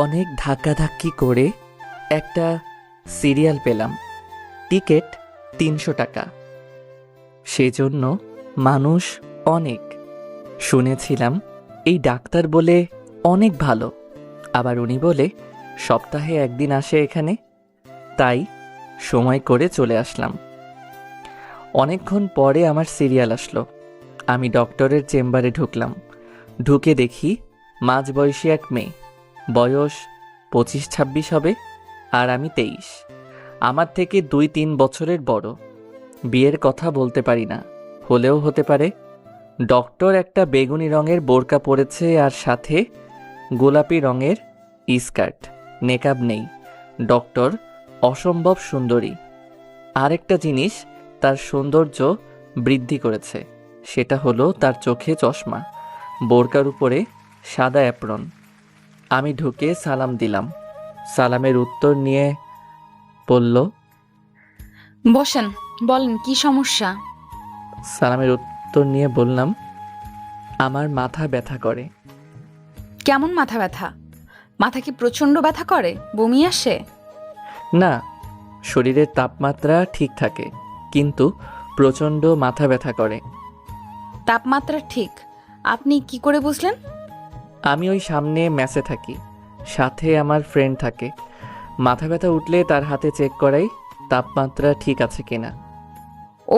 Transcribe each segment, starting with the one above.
অনেক ধাক্কাধাক্কি করে একটা সিরিয়াল পেলাম। টিকিট ৩০০ টাকা। সেজন্য মানুষ অনেক। শুনেছিলাম এই ডাক্তার বলে অনেক ভালো, আবার উনি বলে সপ্তাহে একদিন আসে এখানে। তাই সময় করে চলে আসলাম। অনেকক্ষণ পরে আমার সিরিয়াল আসলো। আমি ডক্টরের চেম্বারে ঢুকলাম। ঢুকে দেখি মাঝবয়সী এক মেয়ে, বয়স ২৫-২৬ হবে, আর আমি ২৩। আমার থেকে ২-৩ বছরের বড়। বিয়ের কথা বলতে পারি না, হলেও হতে পারে। ডক্টর একটা বেগুনি রঙের বোরকা পরেছে আর সাথে গোলাপি রঙের স্কার্ট, নেকাব নেই। ডক্টর অসম্ভব সুন্দরী। আরেকটা জিনিস তার সৌন্দর্য বৃদ্ধি করেছে, সেটা হলো তার চোখে চশমা, বোরকার উপরে সাদা অ্যাপ্রন। আমি ঢুকে সালাম দিলাম। সালামের উত্তর নিয়ে বলল, বসেন, বলেন কি সমস্যা? সালামের উত্তর নিয়ে বললাম, আমার মাথা ব্যথা করে। কেমন মাথা ব্যথা? মাথা কি প্রচন্ড ব্যথা করে, বমি আসে? না, শরীরের তাপমাত্রা ঠিক থাকে, কিন্তু প্রচণ্ড মাথা ব্যথা করে। তাপমাত্রা ঠিক? আপনি কি করে বুঝলেন? আমি ওই সামনে ম্যাচে থাকি, সাথে আমার ফ্রেন্ড থাকে। মাথা ব্যথা উঠলে তার হাতে চেক করাই তাপমাত্রা ঠিক আছে কিনা।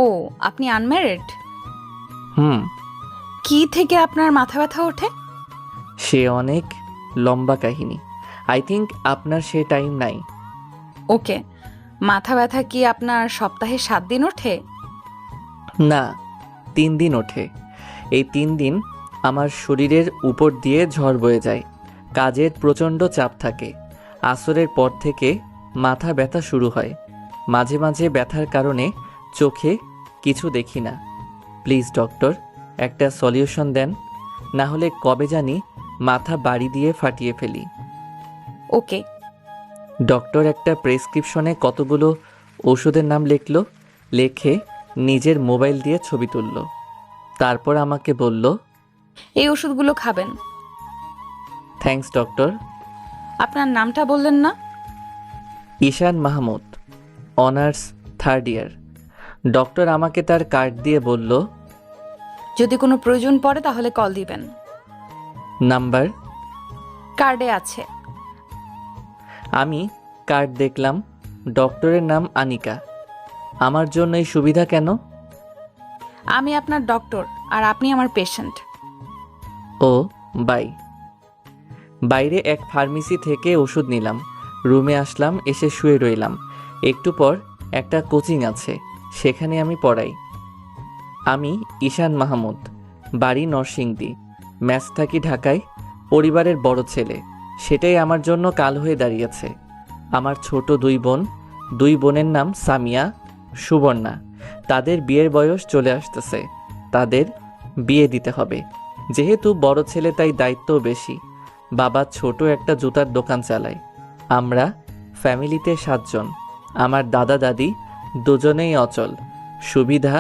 ও, আপনি আনম্যারিড? হুম। কি থেকে আপনার মাথা ব্যথা ওঠে? সে অনেক লম্বা কাহিনী। আই থিঙ্ক আপনার সে টাইম নাই। ওকে, মাথা ব্যথা কি আপনার সপ্তাহে 7 দিন ওঠে? না, 3 দিন ওঠে। এই 3 দিন আমার শরীরের উপর দিয়ে ঝড় বয়ে যায়। কাজের প্রচণ্ড চাপ থাকে। আসরের পর থেকে মাথা ব্যথা শুরু হয়। মাঝে মাঝে ব্যথার কারণে চোখে কিছু দেখি না। প্লিজ ডক্টর, একটা সলিউশন দেন, না হলে কবে জানি মাথা বাড়ি দিয়ে ফাটিয়ে ফেলি। ওকে। ডক্টর একটা প্রেসক্রিপশনে কতগুলো ওষুধের নাম লিখলো, লেখে নিজের মোবাইল দিয়ে ছবি তুলল। তারপর আমাকে বলল, এই ওষুধগুলো খাবেন। Thanks doctor. আপনার নামটা বললেন না? ঈশান মাহমুদ, অনার্স 3rd ইয়ার। ডক্টর আমাকে তার কার্ড দিয়ে বলল, যদি কোনো প্রয়োজন পড়ে তাহলে কল দিবেন। নাম্বার? কার্ডে আছে। আমি কার্ড দেখলাম। ডক্টরের নাম আনিকা। আমার জন্য এই সুবিধা কেন? আমি আপনার ডক্টর আর আপনি আমার পেশেন্ট। O, by. বাইরে এক ফার্মেসি থেকে ওষুধ নিলাম। রুমে আসলাম, এসে শুয়ে রইলাম। একটু পর একটা কোচিং আছে, সেখানে আমি পড়াই। আমি ঈশান মাহমুদ, বাড়ি নরসিংদী, ম্যাচ থাকি ঢাকায়। পরিবারের বড় ছেলে, সেটাই আমার জন্য কাল হয়ে দাঁড়িয়েছে। আমার ছোট 2 বোন। 2 বোনের নাম সামিয়া, সুবর্ণা। তাদের বিয়ের বয়স চলে আসতেছে। তাদের বিয়ে দিতে হবে। যেহেতু বড় ছেলে তাই দায়িত্বও বেশি। বাবা ছোট একটা জুতার দোকান চালায়। আমরা ফ্যামিলিতে 7 জন। আমার দাদা দাদি দুজনেই অচল। সুবিধা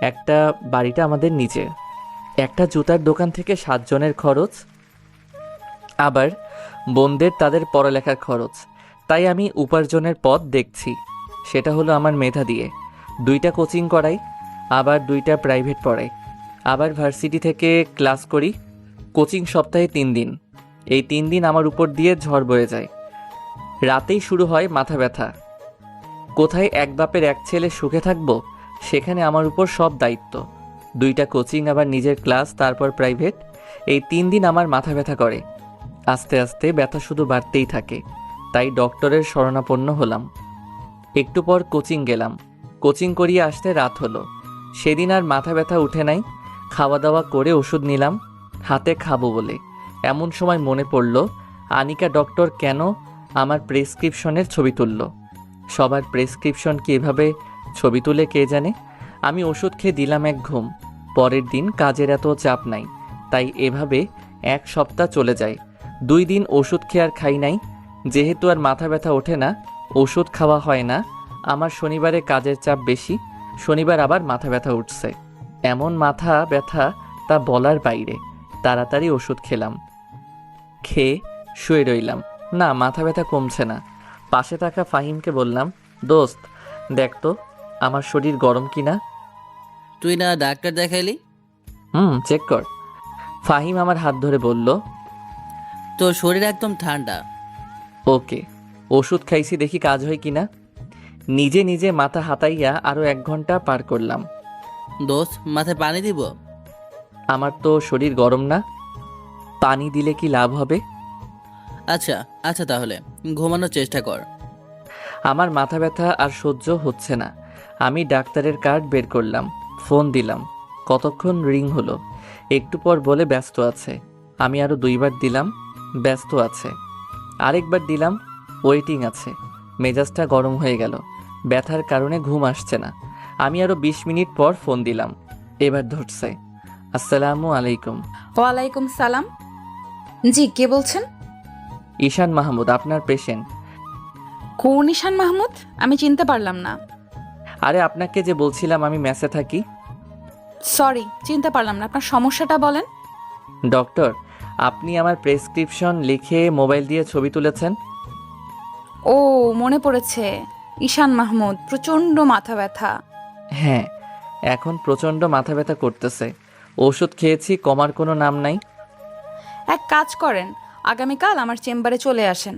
একটা, বাড়িটা আমাদের নিচে। একটা জুতার দোকান থেকে 7 জনের খরচ, আবার বোনদের তাদের পড়ালেখার খরচ। তাই আমি উপার্জনের পথ দেখছি, সেটা হলো আমার মেধা দিয়ে 2টা কোচিং করাই, আবার 2টা প্রাইভেট পড়াই, আবার ভার্সিটি থেকে ক্লাস করি। কোচিং সপ্তাহে 3 দিন। এই 3 দিন আমার উপর দিয়ে ঝড় বয়ে যায়। রাতেই শুরু হয় মাথা ব্যথা। কোথায় এক বাপের এক ছেলে সুখে থাকবো, সেখানে আমার উপর সব দায়িত্ব। 2টা কোচিং, আবার নিজের ক্লাস, তারপর প্রাইভেট। এই 3 দিন আমার মাথা ব্যথা করে। আস্তে আস্তে ব্যথা শুধু বাড়তেই থাকে। তাই ডক্টরের শরণাপন্ন হলাম। একটু পর কোচিং গেলাম। কোচিং করিয়ে আসতে রাত হলো। সেদিন আর মাথা ব্যথা উঠে নাই। খাওয়া দাওয়া করে ওষুধ নিলাম হাতে খাবো বলে। এমন সময় মনে পড়ল, আনিকা ডক্টর কেন আমার প্রেসক্রিপশনের ছবি তুলল। সবার প্রেসক্রিপশন কি এভাবে ছবি তুলে কে জানে। আমি ওষুধ খেয়ে দিলাম এক ঘুম। পরের দিন কাজের এত চাপ নাই, তাই এভাবে 1 সপ্তাহ চলে যায়। 2 দিন ওষুধ খেয়ে আর খাই নাই। যেহেতু আর মাথা ব্যথা ওঠে না, ওষুধ খাওয়া হয় না। আমার শনিবারে কাজের চাপ বেশি, শনিবার আবার মাথা ব্যথা উঠছে। এমন মাথা ব্যথা তা বলার বাইরে। তাড়াতাড়ি ওষুধ খেলাম, খেয়ে শুয়ে রইলাম। না, মাথা ব্যথা কমছে না। পাশে থাকা ফাহিমকে বললাম, দোস্ত দেখ তো আমার শরীর গরম কিনা। তুই না ডাক্তার দেখাইলি? চেক কর। ফাহিম আমার হাত ধরে বলল, তোর শরীর একদম ঠান্ডা। ওকে। ওষুধ খাইছি, দেখি কাজ হয় কিনা। নিজে নিজে মাথা হাতাইয়া আরও 1 ঘন্টা পার করলাম। দোস্ত মাথায় পানি দিব? আমার তো শরীর গরম না। পানি দিলে কি লাভ হবে? আচ্ছা আচ্ছা, তাহলে ঘুমানোর চেষ্টা কর। আমার মাথা ব্যথা আর সহ্য হচ্ছে না। আমি ডাক্তারের কার্ড বের করলাম, ফোন দিলাম। কতক্ষণ রিং হলো। একটু পর বলে ব্যস্ত আছে। আমি আরও 2বার দিলাম, ব্যস্ত আছে। আরেকবার দিলাম, ওয়েটিং আছে। মেজাজটা গরম হয়ে গেল। ব্যথার কারণে ঘুম আসছে না। আমি আরও 20 মিনিট পর ফোন দিলাম। এবার ধরছে। আসসালামু আলাইকুম। ওয়ালাইকুম সালাম। জি, কে বলছেন? ঈশান মাহমুদ, আপনার পেশেন্ট। কোন ঈশান মাহমুদ? আমি চিনতে পারলাম না। আরে আপনাকে যে বলছিলাম আমি মেসে থাকি। সরি, চিনতে পারলাম না। আপনার সমস্যাটা বলেন। ডক্টর, আপনি আমার প্রেসক্রিপশন লিখে মোবাইল দিয়ে ছবি তুলেছেন। ও, মনে পড়েছে। ঈশান মাহমুদ, প্রচণ্ড মাথা ব্যথা। হ্যাঁ, এখন প্রচণ্ড মাথা ব্যথা করতেছে। ওষুধ খেয়েছি, কমার কোনো নাম নাই। এক কাজ করেন, আগামীকাল আমার চেম্বারে চলে আসেন।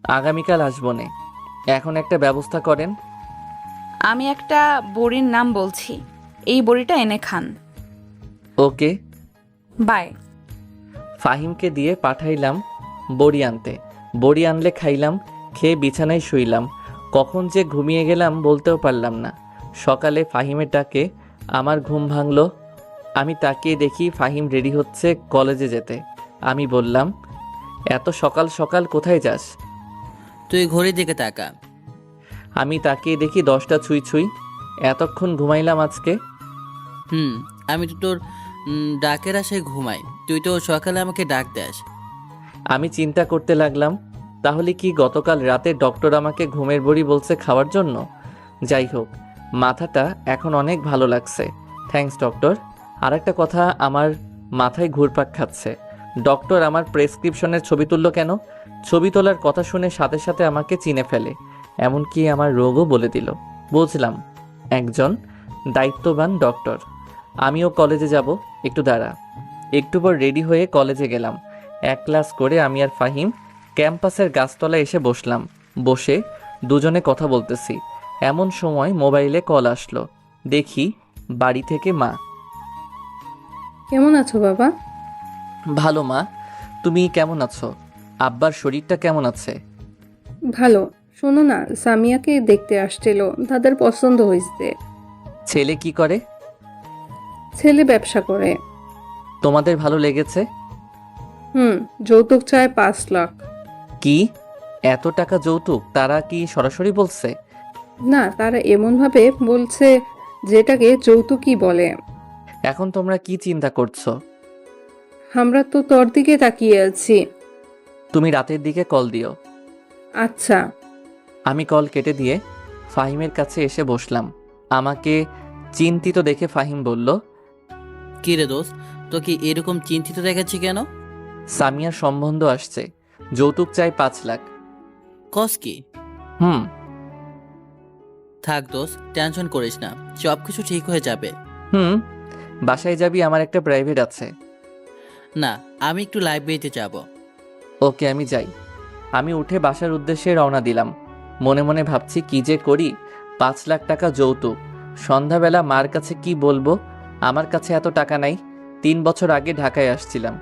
আগামীকাল আসবো নে। এখন একটা ব্যবস্থা করেন। আমি একটা বড়ির নাম বলছি, এই বড়িটা এনে খান। ওকে। বাই। ফাহিমকে দিয়ে পাঠাইলাম বড়ি আনতে। বড়ি আনলে খাইলাম, খেয়ে বিছানায় শুইলাম। কখন যে ঘুমিয়ে গেলাম বলতেও পারলাম না। সকালে ফাহিমের ডাকে আমার ঘুম ভাঙল। আমি তাকিয়ে দেখি ফাহিম রেডি হচ্ছে কলেজে যেতে। আমি বললাম, এত সকাল সকাল কোথায় যাস? তুই ঘড়ির দিকে তাকা। আমি তাকিয়ে দেখি 10টা ছুঁই ছুঁই। এতক্ষণ ঘুমাইলাম আজকে। আমি তো তোর ডাকের আশায় ঘুমাই, তুই তো সকালে আমাকে ডাক দেস। আমি চিন্তা করতে লাগলাম, তাহলে কি গতকাল রাতে ডক্টর আমাকে ঘুমের বড়ি বলছে খাওয়ার জন্য? যাই হোক, মাথাটা এখন অনেক ভালো লাগছে। Thanks doctor. আর একটা কথা আমার মাথায় ঘুরপাক খাচ্ছে। ডক্টর আমার প্রেসক্রিপশনের ছবি তুললো কেন? ছবি তোলার কথা শুনে সাথে সাথে আমাকে চিনে ফেলে, এমনকি আমার রোগও বলে দিল। বুঝলাম, একজন দায়িত্ববান ডক্টর। আমিও কলেজে যাব, একটু দাঁড়া। একটু পর রেডি হয়ে কলেজে গেলাম। 1 ক্লাস করে আমি আর ফাহিম ক্যাম্পাসের গাছতলায় এসে বসলাম। বসে দুজনে কথা বলতেছি। এমন সময় মোবাইলে কল আসলো। দেখি বাড়ি থেকে মা। কেমন আছো বাবা? ভালো মা, তুমি কেমন আছো? আব্বার শরীরটা কেমন আছে? ভালো। শোনো না, সামিয়াকে দেখতে আসছিল, তাদের পছন্দ হয়েছে। ছেলে কি করে? ছেলে ব্যবসা করে। তোমাদের ভালো লেগেছে? যৌতুক চায় 5 লাখ। কি, এত টাকা যৌতুক? তারা কি সরাসরি বলছে? না, তারা এমনভাবে বলছে যেটাকে যৌতুকই বলে। এখন তোমরা কি চিন্তা করছো? আমরা তো তোর দিকে তাকিয়ে আছি। তুমি রাতের দিকে কল দিও। আচ্ছা। আমি কল কেটে দিয়ে ফাহিমের কাছে এসে বসলাম। আমাকে চিন্তিত দেখে ফাহিম বলল, কি রে দোস্ত, তোকে এরকম চিন্তিত দেখাচ্ছি কেন? সামিয়ার সম্বন্ধ আসছে, যৌতুক চাই 5 লাখ। কস কি? হুম। থাক দোস্ত, টেনশন করিস না, সব কিছু ঠিক হয়ে যাবে। বাসায় যাবি? আমার একটা প্রাইভেট আছে। না, আমি একটু লাইব্রেরিতে যাব। ওকে, আমি যাই। আমি উঠে বাসার উদ্দেশ্যে রওনা দিলাম। মনে মনে ভাবছি কি যে করি। 5 লাখ টাকা যৌতুক। সন্ধ্যাবেলা মার কাছে কি বলবো? আমার কাছে এত টাকা নাই। 3 বছর আগে ঢাকায় আসছিলাম।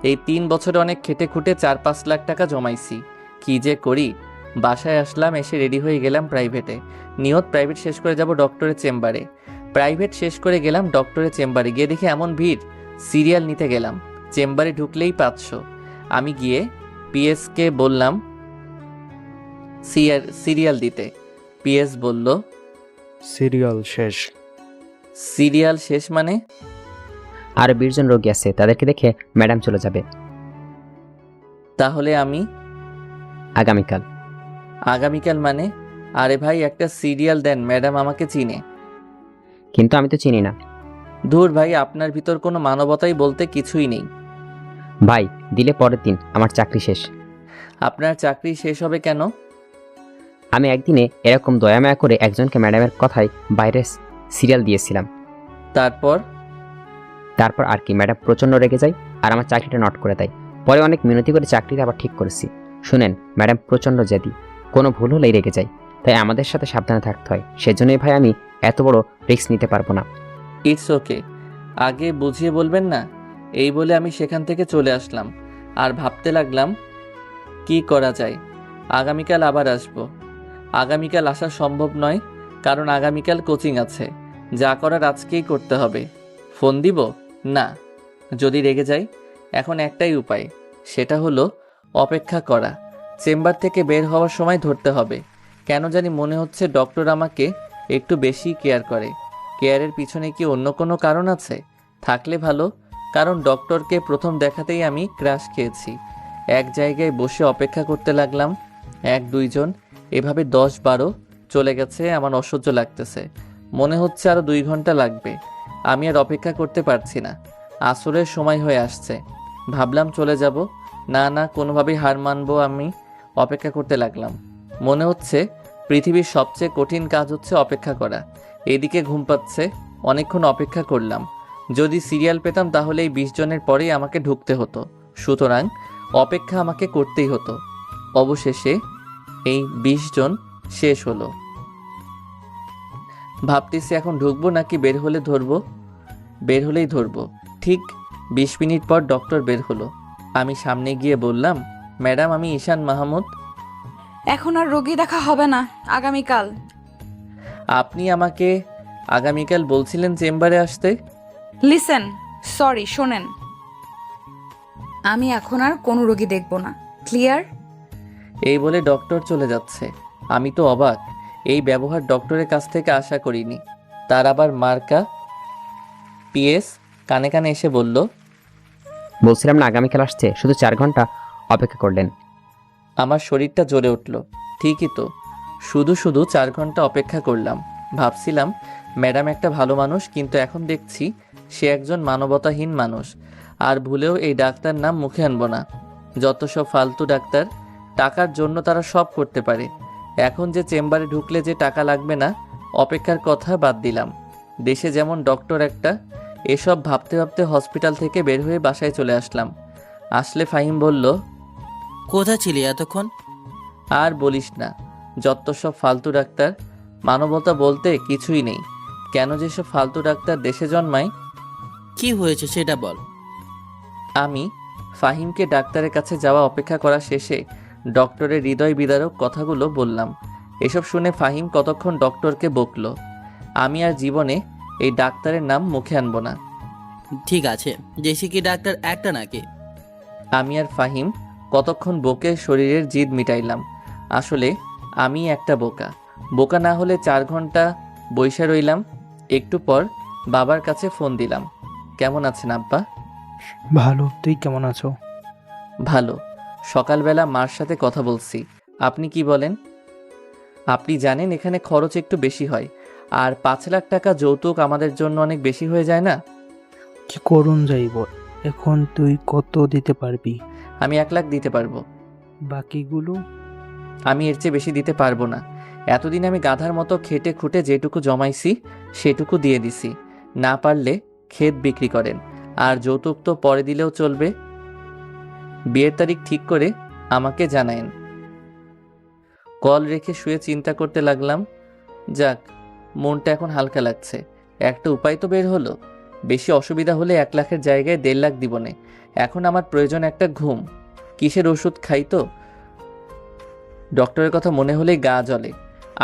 এই 3 বছরে অনেক খেটে খুঁটে 4-5 লাখ টাকা জমাইছি। কি যে করি। বাসায় আসলাম, এসে রেডি হয়ে গেলাম প্রাইভেটে। নিয়ত প্রাইভেট শেষ করে যাব ডক্টরের চেম্বারে। প্রাইভেট শেষ করে গেলাম ডক্টরের চেম্বারে। গিয়ে দেখি এমন ভিড়, সিরিয়াল নিতে গেলাম। চেম্বারে ঢুকলেই 500। আমি গিয়ে পিএসকে বললাম সিরিয়াল দিতে। পিএস বলল, সিরিয়াল শেষ। সিরিয়াল শেষ মানে? আর 20 জন রোগী আছে, তাদেরকে দেখে ম্যাডাম চলে যাবে। তাহলে আমি আগামীকাল। আগামীকাল মানে? আরে ভাই, একটা সিরিয়াল দেন, ম্যাডাম আমাকে চিনে। কিন্তু আমি তো চিনি না। ধুর ভাই, আপনার ভিতর কোনো মানবতাই বলতে কিছুই নেই। ভাই, দিলে পরের দিন আমার চাকরি শেষ। আপনার চাকরি শেষ হবে কেন? আমি একদিনে এরকম দয়ামায়া করে একজনকে ম্যাডামের কথায় বাইরে সিরিয়াল দিয়েছিলাম। তারপর? তারপর আর কি, ম্যাডাম প্রচণ্ড রেগে যায় আর আমার চাকরিটা নট করে দেয়। পরে অনেক মিনতি করে চাকরিটা আবার ঠিক করেছি। শুনেন, ম্যাডাম প্রচণ্ড জেদি, কোনো ভুল হলেই রেগে যায়। তাই আমাদের সাথে সাবধানে থাকতে হয়। সেজন্যই ভাই আমি এত বড় রিস্ক নিতে পারবো না। ইটস ওকে, আগে বুঝিয়ে বলবেন না? এই বলে আমি সেখান থেকে চলে আসলাম আর ভাবতে লাগলাম কি করা যায়। আগামীকাল আবার আসব। আগামীকাল আসা সম্ভব নয়, কারণ আগামীকাল কোচিং আছে। যা করার আজকেই করতে হবে। ফোন দিব না, যদি রেগে যাই। এখন একটাই উপায়, সেটা হলো অপেক্ষা করা। চেম্বার থেকে বের হওয়ার সময় ধরতে হবে। কেন জানি মনে হচ্ছে ডক্টর আমাকে একটু বেশি কেয়ার করে। কেয়ারের পিছনে কি অন্য কোনো কারণ আছে? থাকলে ভালো, কারণ ডক্টরকে প্রথম দেখাতেই আমি ক্রাশ খেয়েছি। এক জায়গায় বসে অপেক্ষা করতে লাগলাম। 1-2 জন, এভাবে 10-12 চলে গেছে। আমার অসহ্য লাগতেছে। মনে হচ্ছে আরও 2 ঘন্টা লাগবে। আমি আর অপেক্ষা করতে পারছি না। আসরের সময় হয়ে আসছে। ভাবলাম চলে যাব। না না, কোনোভাবেই হার মানবো। আমি অপেক্ষা করতে লাগলাম। মনে হচ্ছে পৃথিবীর সবচেয়ে কঠিন কাজ হচ্ছে অপেক্ষা করা। এদিকে ঘুম পাচ্ছে। অনেকক্ষণ অপেক্ষা করলাম। যদি সিরিয়াল পেতাম তাহলে এই 20 জনের পরেই আমাকে ঢুকতে হতো। সুতরাং অপেক্ষা আমাকে করতেই হতো। অবশেষে এই 20 জন শেষ হলো। ভাবতেছি এখন ঢুকবো নাকি বের হলে ধরবো। বের হলেই ধরবো। ঠিক 20 মিনিট পর ডক্টর বের হলো। আমি সামনে গিয়ে বললাম, ম্যাডাম, আমি ঈশান মাহমুদ। এখন আর রোগী দেখা হবে না, আগামীকাল। আপনি আমাকে আগামীকাল বলছিলেন চেম্বারে আসতে। লিসেন, সরি, শোনেন, আমি এখন আর কোনো রোগী দেখব না। ক্লিয়ার? এই বলে ডক্টর চলে যাচ্ছে। আমি তো অবাক। এই ব্যবহার ডক্টরের কাছ থেকে আশা করিনি। তার আবার মার্কা পিএস কানে কানে এসে বলল, বলছিলাম না আগামীকাল আসছে, শুধু 4 ঘন্টা অপেক্ষা করলেন। আমার শরীরটা জ্বলে উঠল। ঠিকই তো, শুধু শুধু 4 ঘন্টা অপেক্ষা করলাম। ভাবছিলাম ম্যাডাম একটা ভালো মানুষ, কিন্তু এখন দেখছি সে একজন মানবতাহীন মানুষ। আর ভুলেও এই ডাক্তার নাম মুখে আনবো না। যত সব ফালতু ডাক্তার, টাকার জন্য তারা সব করতে পারে। এখন যে চেম্বারে ঢুকলে যে টাকা লাগবে না, অপেক্ষার কথা বাদ দিলাম। দেশে যেমন ডক্টর একটা। এসব ভাবতে ভাবতে হসপিটাল থেকে বের হয়ে বাসায় চলে আসলাম। আসলে ফাহিম বলল, কোথায় ছিলি এতক্ষণ? আর বলিস না, যত সব ফালতু ডাক্তার। মানবতা বলতে কিছুই নেই। কেন যে সব ফালতু ডাক্তার দেশে জন্মায়। কি হয়েছে সেটা বল। আমি ফাহিমকে ডাক্তারের কাছে যাওয়া অপেক্ষা করা শেষে ডক্টরের হৃদয় বিদারক কথাগুলো বললাম। এসব শুনে ফাহিম কতক্ষণ ডক্টরকে বকলো। আমি আর জীবনে এই ডাক্তারের নাম মুখে আনবো না। ঠিক আছে, দেশি কি ডাক্তার একটা নাকি? আমি আর ফাহিম কতক্ষণ বকে শরীরের জিদ মিটাইলাম। আসলে আমি একটা বোকা। বোকা না হলে 4 ঘন্টা বইসা রইলাম। একটু পর বাবার কাছে ফোন দিলাম। কেমন আছেন আব্বা? ভালো, তুই কেমন আছো? ভালো। সকালবেলা মার সাথে কথা বলছি। আপনি কি বলেন? আপনি জানেন এখানে খরচ একটু বেশি হয়, আর 5 লাখ টাকা যৌতুক আমাদের জন্য অনেক বেশি হয়ে যায় না? কি করুন যাইব? এখন তুই কত দিতে পারবি? আমি 1 লাখ দিতে পারবো। বাকিগুলো? আমি এর চেয়ে বেশি দিতে পারবো না। এতদিন আমি গাধার মতো খেটে খুঁটে যেটুকু জমাইছি সেটুকু দিয়ে দিছি। না পারলে ক্ষেত বিক্রি করেন, আর যৌতুক তো পরে দিলেও চলবে। বিয়ের তারিখ ঠিক করে আমাকে জানায়েন। কল রেখে শুয়ে চিন্তা করতে লাগলাম। যাক, মনটা এখন হালকা লাগছে। একটা উপায় তো বের হলো। বেশি অসুবিধা হলে 1 লাখের জায়গায় 1.5 লাখ দিবনে। এখন আমার প্রয়োজন একটা ঘুম। কিসের ওষুধ খাই তো? ডক্টরের কথা মনে হলেই গা জ্বলে।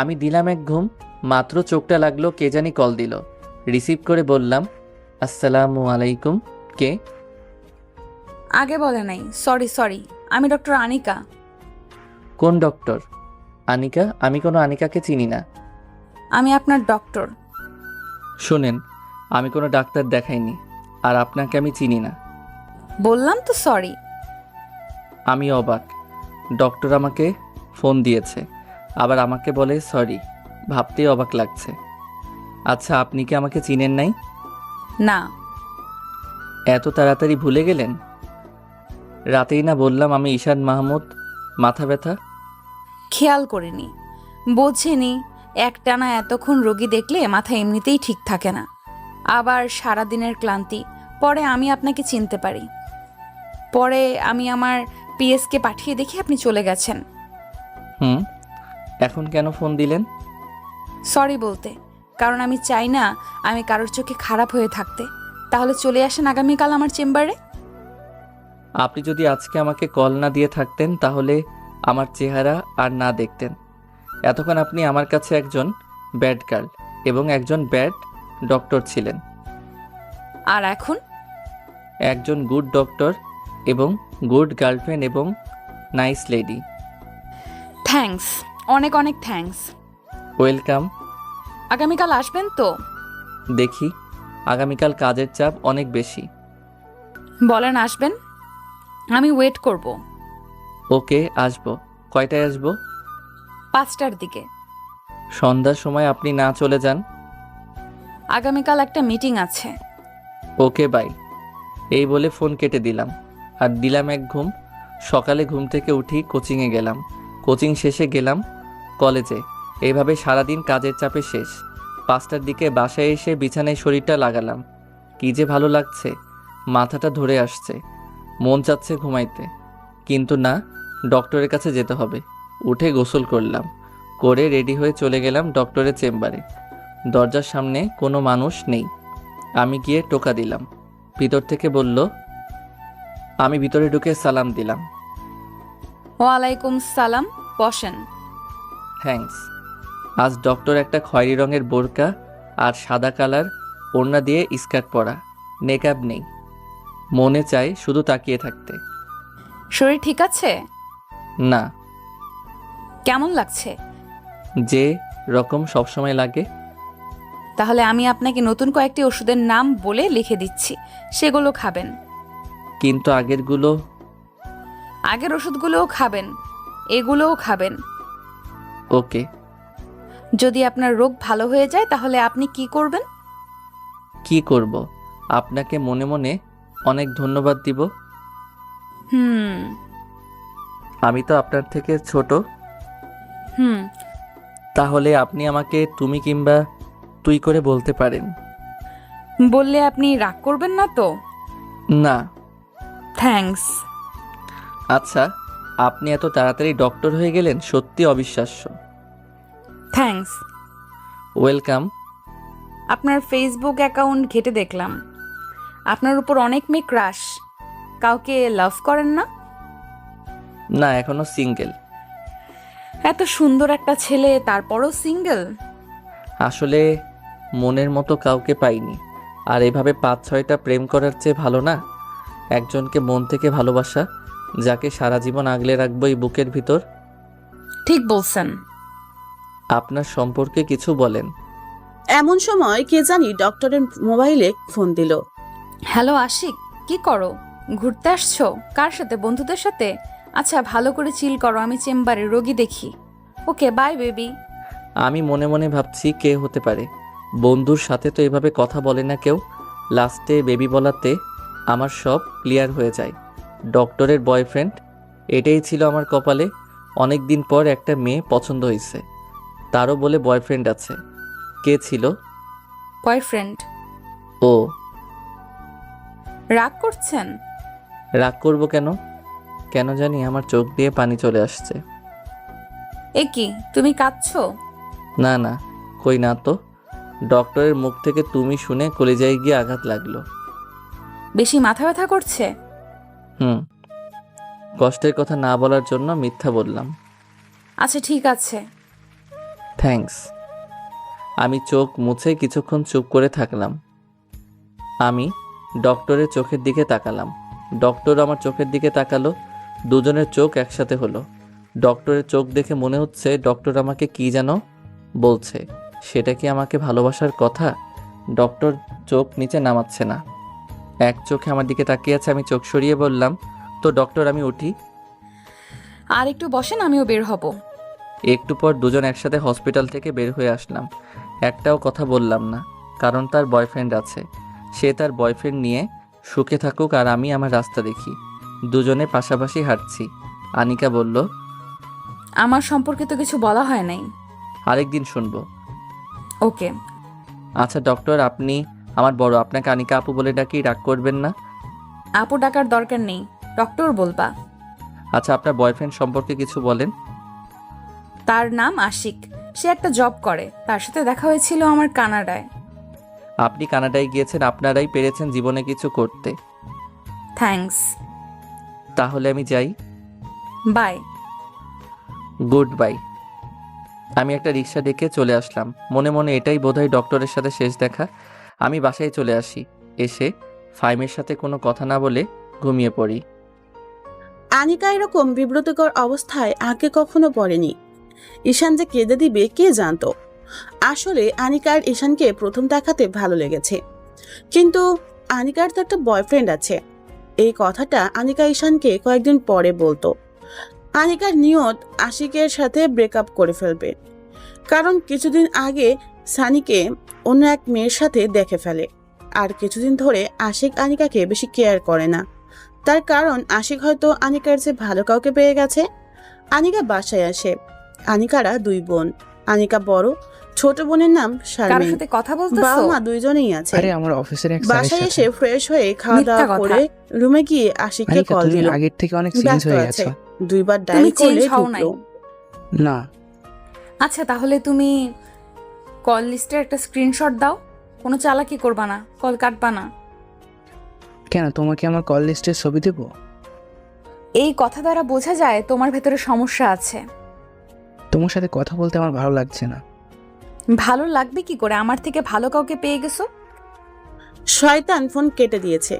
আমি দিলাম এক ঘুম। মাত্র চোখটা লাগলো কে জানি কল দিল। রিসিভ করে বললাম, আসসালামু আলাইকুম। কে? আগে বলে নাই। সরি, আমি ডক্টর আনিকা। কোন ডক্টর? আনিকা? আমি কোনো আনিকাকে চিনি না। আমি আপনার ডক্টর। শোনেন, আমি কোনো ডাক্তার দেখাইনি, আর আপনাকে আমি চিনি না। বললাম তো সরি। আমি অবাক। ডক্টর আমাকে ফোন দিয়েছে, আবার আমাকে বলে সরি। ভাবতেই অবাক লাগছে। আচ্ছা, আপনি কি আমাকে চিনেন নাই? না। এত তাড়াতাড়ি ভুলে গেলেন? রাতেই না বললাম আমি ঈশান মাহমুদ। মাথা ব্যথা? খেয়াল করিনি, বোঝেনি। একটানা এতক্ষণ রোগী দেখলে মাথা এমনিতেই ঠিক থাকে না, আবার সারাদিনের ক্লান্তি। পরে আমি আপনাকে চিনতে পারি। পরে আমি আমার পিএসকে পাঠিয়ে দেখি আপনি চলে গেছেন। হুম, এখন কেন ফোন দিলেন? সরি বলতে, কারণ আমি চাই না আমি কারোর চোখে খারাপ হয়ে থাকতে। তাহলে চলে আসেন আগামীকাল আমার চেম্বারে। আপনি যদি আজকে আমাকে কল না দিয়ে থাকতেন তাহলে আমার চেহারা আর না দেখতেন। এতক্ষণ আপনি আমার কাছে একজন ব্যাড গার্ল এবং একজন ব্যাড ডক্টর ছিলেন। আর এখন একজন গুড ডক্টর এবং গুড গার্লফ্রেন্ড এবং নাইস লেডি। থ্যাঙ্কস, অনেক অনেক থ্যাঙ্কস। ওয়েলকাম। আগামীকাল আসবেন তো? দেখি, আগামীকাল কাজের চাপ অনেক বেশি। বলেন আসবেন, আমি ওয়েট করব। ওকে, আসবো। কয়টায় আসবো? 5টার দিকে। সন্ধ্যার সময় আপনি না চলে যান। আগামীকাল একটা মিটিং আছে। ওকে, বাই। এই বলে ফোন কেটে দিলাম আর দিলাম এক ঘুম। সকালে ঘুম থেকে উঠি, কোচিংয়ে গেলাম। কোচিং শেষে গেলাম কলেজে। এইভাবে সারাদিন কাজের চাপে শেষ। 5টার দিকে বাসায় এসে বিছানায় শরীরটা লাগালাম। কী যে ভালো লাগছে, মাথাটা ধরে আসছে, মন চাচ্ছে ঘুমাইতে। কিন্তু না, ডক্টরের কাছে যেতে হবে। উঠে গোসল করলাম, করে রেডি হয়ে চলে গেলাম ডক্টরের চেম্বারে। দরজার সামনে কোনো মানুষ নেই। আমি গিয়ে টোকা দিলাম। ভিতর থেকে বলল। আমি ভিতরে ঢুকে সালাম দিলাম। ওয়ালাইকুম সালাম, বসেন। থ্যাঙ্কস। আজ ডক্টর একটা খয়েরি রঙের বোরকা আর সাদা কালার ওড়না দিয়ে স্কার্ট পরা, নেকআপ নেই। মনে চায় শুধু তাকিয়ে থাকতে। শরীর ঠিক আছে? না, কেমন লাগছে? যে রকম সবসময় লাগে। তাহলে আমি আপনাকে নতুন কয়েকটি ওষুধের নাম বলে লিখে দিচ্ছি, সেগুলো খাবেন। কিন্তু আগেরগুলো? আগের ওষুধগুলোও খাবেন, এগুলোও খাবেন। ওকে। যদি আপনার রোগ ভালো হয়ে যায় তাহলে আপনি কি করবেন? কি করব? আপনাকে মনে মনে অনেক ধন্যবাদ দিব। হুম আমি তো আপনার থেকে ছোট। হুম তাহলে আপনি আমাকে তুমি কিংবা তুই করে বলতে পারেন। বললে আপনি রাগ করবেন না তো? না। থ্যাঙ্কস। আচ্ছা, আপনি এত তাড়াতাড়ি ডক্টর হয়ে গেলেন, সত্যি অবিশ্বাস্য। থ্যাঙ্কস। ওয়েলকাম। আপনার ফেসবুক অ্যাকাউন্ট ঘেটে দেখলাম, আপনার উপর অনেক মেয়ে ক্রাশ। কাউকে লাভ করেন না? না, এখনো সিঙ্গেল। এত সুন্দর একটা ছেলে তারপরও সিঙ্গেল? আসলে মনের মতো কাউকে পাইনি। আর এভাবে 5-6টা প্রেম করার চেয়ে ভালো না একজনকে মন থেকে ভালোবাসা, যাকে সারা জীবন আগলে রাখবো এই বুকের ভিতর। ঠিক বলছেন। আপনার সম্পর্কে কিছু বলেন। এমন সময় কে জানি ডক্টরের মোবাইলে ফোন দিল। হ্যালো আশিক, কি করো? ঘুরতে আসছো? কার সাথে? বন্ধুদের সাথে? আচ্ছা, ভালো করে চিল করো, আমি চেম্বারে রোগী দেখি। ওকে, বাই বেবি। আমি মনে মনে ভাবছি কে হতে পারে। বন্ধুর সাথে তো এভাবে কথা বলে না কেউ। লাস্টে বেবি বলাতে আমার সব ক্লিয়ার হয়ে যায়। ডক্টরের বয়ফ্রেন্ড, এটাই ছিল আমার কপালে। অনেক দিন পর একটা মেয়ে পছন্দ হয়েছে, তারও বলে বয়ফ্রেন্ড আছে। কে ছিল? বয়ফ্রেন্ড। ও। রাগ করছেন? রাগ করব কেন? কেন জানি আমার চোখ দিয়ে পানি চলে আসছে। এ কি, তুমি কাঁদছো? না না, কই না তো। ডক্টরের মুখ থেকে তুমি শুনে কলিজায় গিয়ে আঘাত লাগলো। বেশি মাথা ব্যথা করছে? হুম, কষ্টের কথা না বলার জন্য মিথ্যা বললাম। আচ্ছা ঠিক আছে। থ্যাঙ্কস। আমি চোখ মুছে কিছুক্ষণ চুপ করে থাকলাম। আমি ডক্টরের চোখের দিকে তাকালাম, ডক্টর আমার চোখের দিকে তাকালো। দুজনের চোখ একসাথে হলো। ডক্টরের চোখ দেখে মনে হচ্ছে ডক্টর আমাকে কি যেন বলছে। সেটা কি আমাকে ভালোবাসার কথা? ডক্টর চোখ নিচে নামাচ্ছে না, এক চোখে আমার দিকে তাকিয়ে আছে। আমি চোখ সরিয়ে বললাম, তো ডক্টর আমি উঠি? আর একটু বসেন, আমিও বের হব। একটু পর দুজন একসাথে হসপিটাল থেকে বের হয়ে আসলাম। একটাও কথা বললাম না, কারণ তার বয়ফ্রেন্ড আছে। সে তার বয়ফ্রেন্ড নিয়ে সুখে থাকুক আর আমি আমার রাস্তা দেখি। দুজনে পাশাপাশি হাঁটছি। আনিকা বলল, আমার সম্পর্কে তো কিছু বলা হয় নাই। আরেকদিন শুনবো। ওকে। আচ্ছা ডক্টর, আপনি আমার বড়, আপনাকে আনিকা আপু বলে ডাকি, রাগ করবেন না? আপু ডাকার দরকার নেই, ডক্টর বলবা। আচ্ছা, আপনার বয়ফ্রেন্ড সম্পর্কে কিছু বলেন। তার নাম আশিক, সে একটা জব করে। তার সাথে দেখা হয়েছিল আমার কানাডায়। আপনি কানাডায় গিয়েছেন, আপনারাই পেরেছেন জীবনে কিছু করতে। থ্যাঙ্কস। তাহলে আমি যাই। বাই। Good bye. আমি একটা রিক্সা ডেকে চলে আসলাম। মনে মনে এটাই বোধহয় ডক্টরের সাথে শেষ দেখা। আমি বাসায় চলে আসি। এসে ফাইমের সাথে কোনো কথা না বলে ঘুমিয়ে পড়ি। আনিকা এরকম বিব্রতকর অবস্থায় আগে কখনো পড়েনি। ঈশান যে কেঁদে দিবে কে জানতো। আসলে আনিকার ঈশানকে প্রথম দেখাতে ভালো লেগেছে, কিন্তু আনিকার তো একটা বয়ফ্রেন্ড আছে। এই কথাটা আনিকা ঈশানকে কয়েকদিন পরে বলতো। আনিকার নিয়ত আশিকের সাথে ব্রেকআপ করে ফেলবে, কারণ কিছুদিন আগে সানিকে অন্য এক মেয়ের সাথে দেখে ফেলে। আর কিছুদিন ধরে আশিক আনিকাকে বেশি কেয়ার করে না। তার কারণ আশিক হয়তো আনিকার যে ভালো কাউকে পেয়ে গেছে। আনিকা বাসায় আসে। আনিকারা দুই বোন। আনিকা বড়, ছোট বোনের নাম কার শারমিন। সাথে কথা বাবা বলতেছো? মা দুইজনেই আছে। আরে আমার অফিসের এক স্যারের বাসায় সাথে। এসে ফ্রেশ হয়ে খাওয়া মিথ্যা দাওয়া কথা। করে রুমে গিয়ে আশিককে আনিকা, কল তুমি দিল। আগের থেকে অনেক চেঞ্জ ব্যস্ত হয়ে আছে। গেছো। দুইবার ডায়াল তুমি করলে change হও নাই। ঢুকলো। না, আচ্ছা তাহলে তুমি কল লিস্টের একটা স্ক্রিনশট দাও। কোনো চালাকি করবা না, কল কাটবা না। কেন, তোমাকে আমার কল লিস্টের ছবি দেবো? এই কথা দ্বারা বোঝা যায় তোমার ভেতরে সমস্যা আছে। তোমার সাথে কথা বলতে আমার ভালো লাগছে না। ভালো লাগবে কি করে? আমার থেকে ভালো কাউকে পেয়ে গেছো। শয়তান ফোন কেটে দিয়েছে।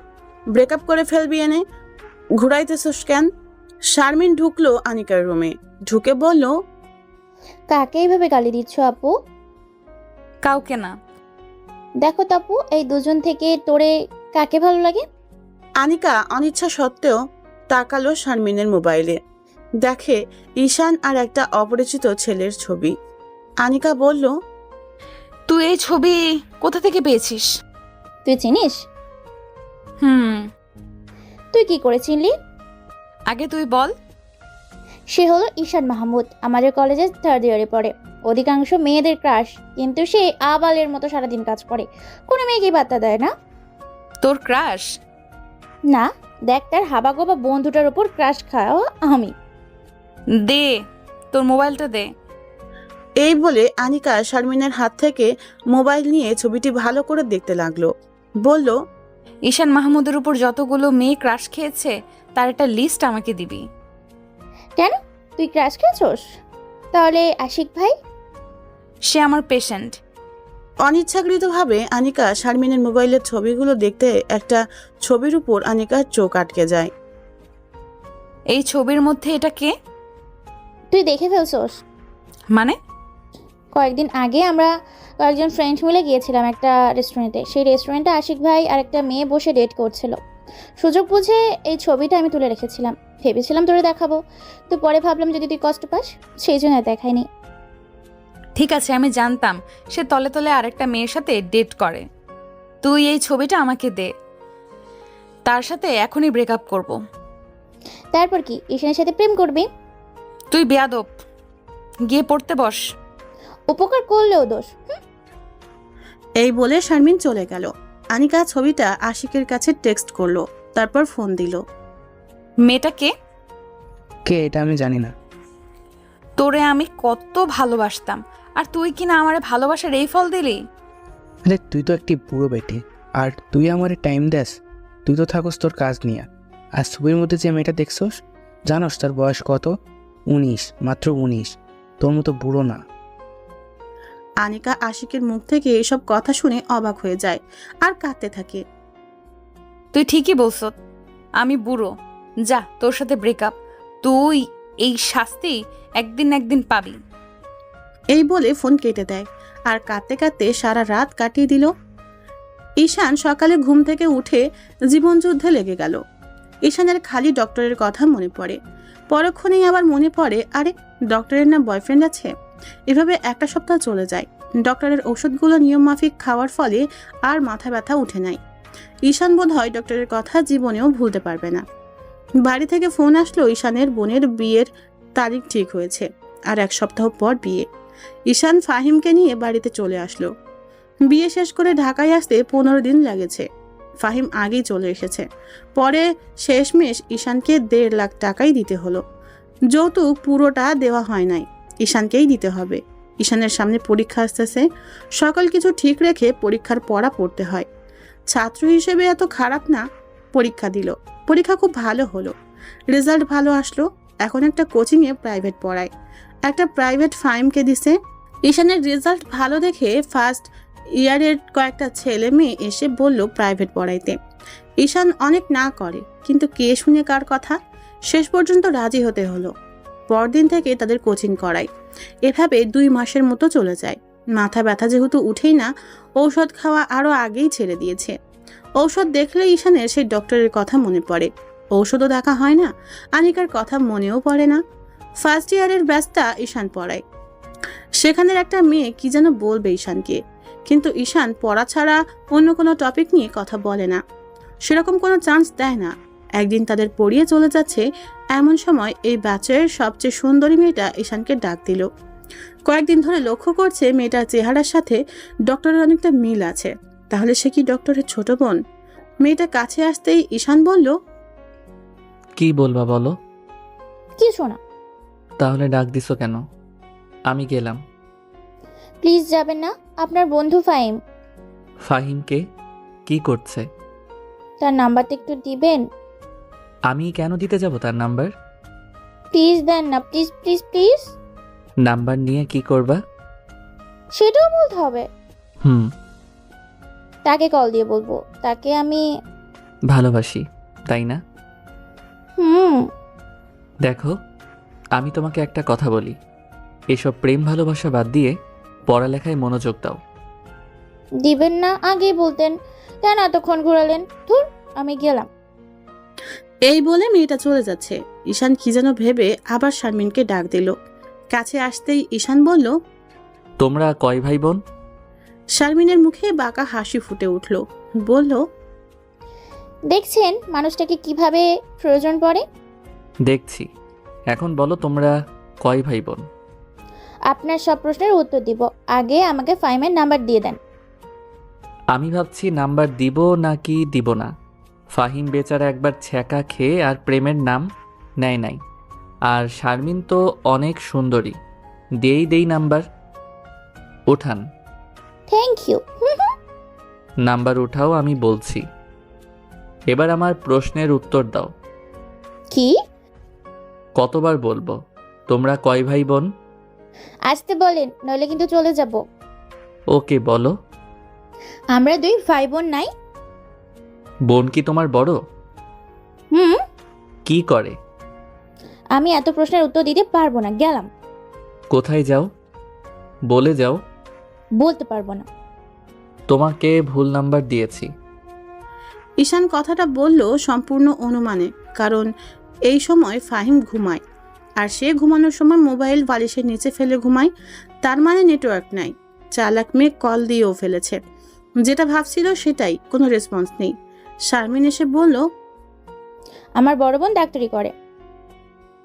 ব্রেকআপ করে ফেলবি এনে ঘুরাইতেছস কেন? শারমিন ঢুকলো আনিকার রুমে, ঢুকে বলল, কাকে এইভাবে গালি দিচ্ছ আপু? কাউকে না। দেখো তো আপু, এই দুজন থেকে তোরে কাকে ভালো লাগে? আনিকা অনিচ্ছা সত্ত্বেও তাকালো শারমিনের মোবাইলে, দেখে ঈশান আর একটা অপরিচিত ছেলের ছবি। আনিকা বলল, তুই এই ছবি কোথা থেকে পেয়েছিস? তুই চিনিস? হুম। তুই কি করে চিনলি? আগে তুই বল। সে হলো ঈশান মাহমুদ, আমাদের কলেজে 3rd ইয়ারে পড়ে। অধিকাংশ মেয়েদের ক্রাশ, কিন্তু সে আবালের মতো সারাদিন কাজ করে, কোনো মেয়েকেই বার্তা দেয় না। তোর ক্রাশ? না, দেখ তার হাবাগোবা বন্ধুটার উপর ক্রাশ খাওয়া আমি। দে তোর মোবাইলটা দে। এই বলে আনিকা শারমিনের হাত থেকে মোবাইল নিয়ে ছবিটি ভালো করে দেখতে লাগলো। বলল, ঈশান মাহমুদের উপর যতগুলো মেয়ে ক্রাশ খেয়েছে তার একটা লিস্ট আমাকে দিবি। কেন, তুই ক্রাশ খেয়েছস? তাহলে আশিক ভাই? সে আমার পেশেন্ট। অনিচ্ছাকৃতভাবে আনিকা শারমিনের মোবাইলের ছবিগুলো দেখতে একটা ছবির উপর আনিকার চোখ আটকে যায়। এই ছবির মধ্যে এটা কে? তুই দেখে ফেলছস? মানে? কয়েকদিন আগে আমরা কয়েকজন ফ্রেন্ড মিলে গিয়েছিলাম একটা রেস্টুরেন্টে। সেই রেস্টুরেন্টে আশিক ভাই আর একটা মেয়ে বসে ডেট করছিল। সুযোগ বুঝে এই ছবিটা আমি তুলে রেখেছিলাম, ভেবেছিলাম তোরে দেখাবো, তো পরে ভাবলাম যদি তুই কষ্ট পাস, সেই জন্য দেখাইনি। ঠিক আছে, আমি জানতাম সে তলে তলে আরেকটা মেয়ের সাথে ডেট করে। তুই এই ছবিটা আমাকে দে, তার সাথে এখনই ব্রেকআপ করব। তারপর কি ঈশানের সাথে প্রেম করবি? তুই বেয়াদব, গিয়ে পড়তে বস। উপকার করলেও দোষ। এই বলে শারমিন চলে গেল। আনিকা ছবিটা আশিকের কাছে টেক্সট করলো, তারপর ফোন দিল। মেয়েটা কে? কে এটা আমি জানি না। তোরে আমি কত ভালোবাসতাম, আর তুই কিনা আমারে ভালোবাসার এই ফল দিলি। আরে তুই তো একটি বুড়ো বেটে, আর তুই আমারে টাইম দেস? তুই তো থাকস তোর কাজ নিয়ে। আর ছবির মধ্যে যে মেয়েটা দেখছস, জানোস তার বয়স কত? 19, মাত্র 19। তোর মতো বুড়ো না। আনিকা আশিকের মুখ থেকে এসব কথা শুনে অবাক হয়ে যায় আর কাঁদতে থাকে। তুই ঠিকই বলছ, আমি বুড়ো। যা, তোর সাথে ব্রেকআপ। তুই এই শাস্তি একদিন না একদিন পাবি। এই বলে ফোন কেটে দেয় আর কাঁদতে কাঁদতে সারা রাত কাটিয়ে দিল। ঈশান সকালে ঘুম থেকে উঠে জীবনযুদ্ধে লেগে গেল। ঈশানের খালি ডক্টরের কথা মনে পড়ে, পরক্ষণেই আবার মনে পড়ে আরে ডক্টরের না বয়ফ্রেন্ড আছে। এভাবে একটা সপ্তাহ চলে যায়। ডক্টরের ওষুধগুলো নিয়ম মাফিক খাওয়ার ফলে আর মাথা ব্যথা উঠে নাই। ঈশান বোধ হয় ডক্টরের কথা জীবনেও ভুলতে পারবে না। বাড়ি থেকে ফোন আসলো ঈশানের বোনের বিয়ের তারিখ ঠিক হয়েছে, আর 1 সপ্তাহ পর বিয়ে। ঈশান ফাহিমকে নিয়ে বাড়িতে চলে আসলো। বিয়ে শেষ করে ঢাকায় আসতে 15 দিন লেগেছে। ফাহিম আগেই চলে এসেছে। পরে শেষমেশ ঈশানকে 1.5 লাখ টাকাই দিতে হলো। যৌতুক পুরোটা দেওয়া হয় নাই, ঈশানকেই দিতে হবে। ঈশানের সামনে পরীক্ষা আসতেছে, সকল কিছু ঠিক রেখে পরীক্ষার পড়া পড়তে হয়। ছাত্র হিসেবে এত খারাপ না। পরীক্ষা দিল, পরীক্ষা খুব ভালো হলো, রেজাল্ট ভালো আসলো। এখন একটা কোচিংয়ে প্রাইভেট পড়ায়, একটা প্রাইভেট ফার্মকে দিছে। ঈশানের রেজাল্ট ভালো দেখে ফার্স্ট ইয়ারের কয়েকটা ছেলে মেয়ে এসে বলল প্রাইভেট পড়াইতে। ঈশান অনেক না করে, কিন্তু কে শুনে কার কথা, শেষ পর্যন্ত রাজি হতে হলো। পরদিন থেকে তাদের কোচিং করায়। এভাবে 2 মাসের মতো চলে যায়। মাথা ব্যথা যেহেতু উঠেই না, ঔষধ খাওয়া আরও আগেই ছেড়ে দিয়েছে। ঔষধ দেখলে ঈশানের সেই ডক্টরের কথা মনে পড়ে। ঔষধও দেখা হয় না, আনিকার কথা মনেও পড়ে না। ফার্স্ট ইয়ারের ব্যাচটা ঈশান পড়ায়। সেখানের একটা মেয়ে কি যেন বলবে ঈশানকে, কিন্তু ঈশান পড়া ছাড়া অন্য কোনো টপিক নিয়ে কথা বলে না, সেরকম কোনো চান্স দেয় না। একদিন তাদের পড়িয়ে চলে যাচ্ছে, এমন সময় এই ব্যাচের সবচেয়ে সুন্দরী মেয়েটা ঈশানকে ডাক দিল। কয়েকদিন ধরে লক্ষ্য করছে মেয়েটার চেহারার সাথে ডক্টরের অনেকটা মিল আছে। তাহলে সে কি ডক্টরের ছোট বোন? মেয়েটা কাছে আসতেই ঈশান বলল, কি বলবা বলো? কিছু না। তাহলে ডাক দিছো কেন? আমি গেলাম। প্লিজ যাবেন না, আপনার বন্ধু ফাহিম। ফাহিমকে? কি করছে? তার নাম্বারটা একটু দিবেন? আমি কেন দিতে যাব তার নাম্বার? প্লিজ দেন না, প্লিজ প্লিজ প্লিজ। নাম্বার নিয়ে কি করবা? সেটাও বলতে হবে? হুম, তাকে কল দিয়ে বলবো, তাকে আমি ভালোবাসি, তাই না? হুম। দেখো, আমি তোমাকে একটা কথা বলি, এসব প্রেম ভালোবাসা বাদ দিয়ে পড়ালেখায় মনোযোগ দাও। দিবেন না আগেই বলতেন, কেন এতক্ষণ ঘুরালেন? ধুর, আমি গেলাম। এই বলে মেয়েটা চলে যাচ্ছে। ঈশান কি যেন ভেবে আবার শারমিনকে ডাক দিল। কাছে আসতেই ঈশান বলল, তোমরা কয় ভাই বোন? শারমিনের মুখে বাঁকা হাসি ফুটে উঠল। বলল, দেখছেন মানুষটাকে কিভাবে প্রয়োজন পড়ে। দেখছি। এখন বলো তোমরা কয় ভাই বোন? আপনার সব প্রশ্নের উত্তর দিব, আগে আমাকে ফাহিমের নাম্বার দিয়ে দেন। আমি ভাবছি নাম্বার দিব নাকি দিব না। ফাহিম বেচারা একবার ছ্যাঁকা খেয়ে আর প্রেমের নাম নেয় নাই। আর শারমিন তো অনেক সুন্দরী, দেই নাম্বার। ওঠান। Thank you. নাম্বার উঠাও, আমি বলছি। এবার আমার প্রশ্নের উত্তর দাও। কি? কতবার বলবো তোমরা কয় ভাই বোন? আসতে বলেন, নইলে কিন্তু চলে যাব। ওকে বলো। আমরা 2 ভাই বোন নাই। বোন কি তোমার বড়? হুম। কি করে? আমি এত প্রশ্নের উত্তর দিতে পারবো না, গেলাম। কোথায় যাও? বলে যাও। বলতে পারবো না। তোমাকে ভুল নাম্বার দিয়েছি। ঈশান কথাটা বলল সম্পূর্ণ অনুমানে, কারণ এই সময় ফাহিম ঘুমায়, আর সে ঘুমানোর সময় মোবাইল বালিশের নিচে ফেলে ঘুমায়। তার মানে নেটওয়ার্ক নাই। চালাক মেয়ে কল দিয়েও ফেলেছে। যেটা ভাবছিল সেটাই, কোনো রেসপন্স নেই। শারমিন এসে বলল, আমার বড় বোন ডাক্তারি করে।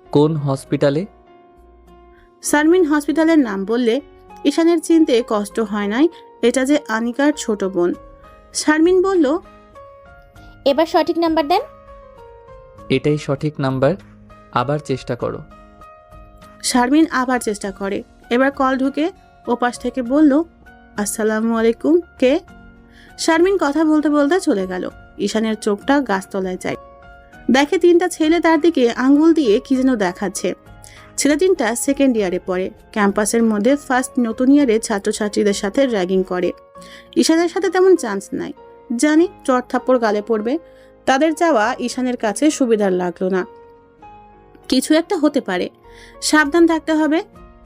কোন হসপিটালে? শারমিন হসপিটালের নাম বললে ঈশানের চিনতে কষ্ট হয় নাই এটা যে আনিকার ছোট বোন। শারমিন বলল, এবার সঠিক নাম্বার দেন। এটাই সঠিক নাম্বার, আবার চেষ্টা করো। শারমিন আবার চেষ্টা করে। এবার কল ঢুকে ওপাশ থেকে বলল, আসসালামু আলাইকুম, কে? শারমিন কথা বলতে বলতে চলে গেল। ঈশানের চোখটা গাছতলায় যায়। দেখে 3টা ছেলে তার দিকে আঙ্গুল দিয়ে কি যেন দেখাচ্ছে। ছেলে 3টা সেকেন্ড ইয়ারে পড়ে। ক্যাম্পাসের মধ্যে ফার্স্ট নতুন ইয়ারে ছাত্রছাত্রীদের সাথে র্যাগিং করে। ঈশানের সাথে তেমন চান্স নাই, জানি চট থাপ্পড় গালে পড়বে। তাদের যাওয়া ঈশানের কাছে সুবিধার লাগলো না। কিছু একটা হতে পারে, সাবধান থাকতে হবে।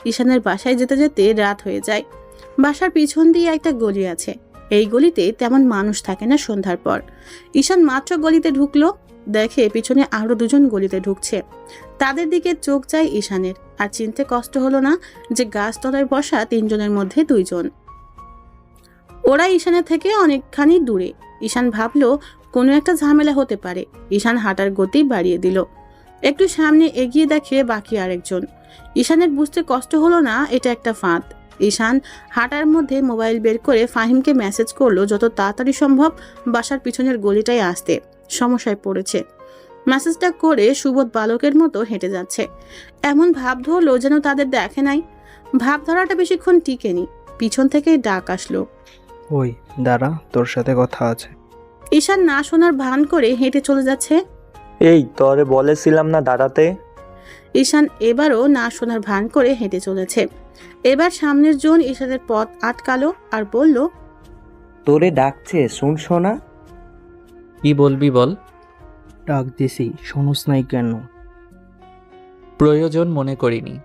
ঈশানের বাসায় যেতে যেতে রাত হয়ে যায়। বাসার পিছন দিয়ে একটা গলি আছে। এই গলিতে তেমন মানুষ থাকে না সন্ধ্যার পর। ঈশান মাত্র গলিতে ঢুকলো, দেখে পিছনে আরো 2জন গলিতে ঢুকছে। তাদের দিকে চোখ যায় ঈশানের, আর চিনতে কষ্ট হলো না যে গাছতলায় বসা 3 জনের মধ্যে 2 জন। ওরা ঈশানের থেকে অনেকখানি দূরে। ঈশান ভাবলো কোনো একটা ঝামেলা হতে পারে। ঈশান হাঁটার গতি বাড়িয়ে দিল। একটু সামনে এগিয়ে দেখে বাকি আরেকজন। ঈশানের বুঝতে কষ্ট হলো না এটা একটা ফাঁদ। ঈশান হাঁটার মধ্যে মোবাইল বের করে ফাহিমকে মেসেজ করলো যত তাড়াতাড়ি সম্ভব বাসার পিছনের গলিটায় আসতে, সমস্যায় পড়েছে। মেসেজটা করে সুবোধ বালকের মতো হেঁটে যাচ্ছে। এমন ভাব ধরলো যেন তাদের দেখে নাই। ভাব ধরাটা বেশিক্ষণ টিকেনি, পিছন থেকেই ডাক আসলো, ওই দাঁড়া, তোর সাথে কথা আছে। ঈশান না শোনার ভান করে হেঁটে চলে যাচ্ছে। এই তোরে বলেছিলাম না দাঁড়াতে। ঈশান এবারও না শোনার ভান করে হেঁটে চলেছে। এবার সামনের জন ঈশানের পথ আটকালো আর বলল, তোরে ডাকছে, শুন শোনা। কি বলবি বল। ডাক দিছি, শোনস নাই কেন? প্রয়োজন মনে করিনি।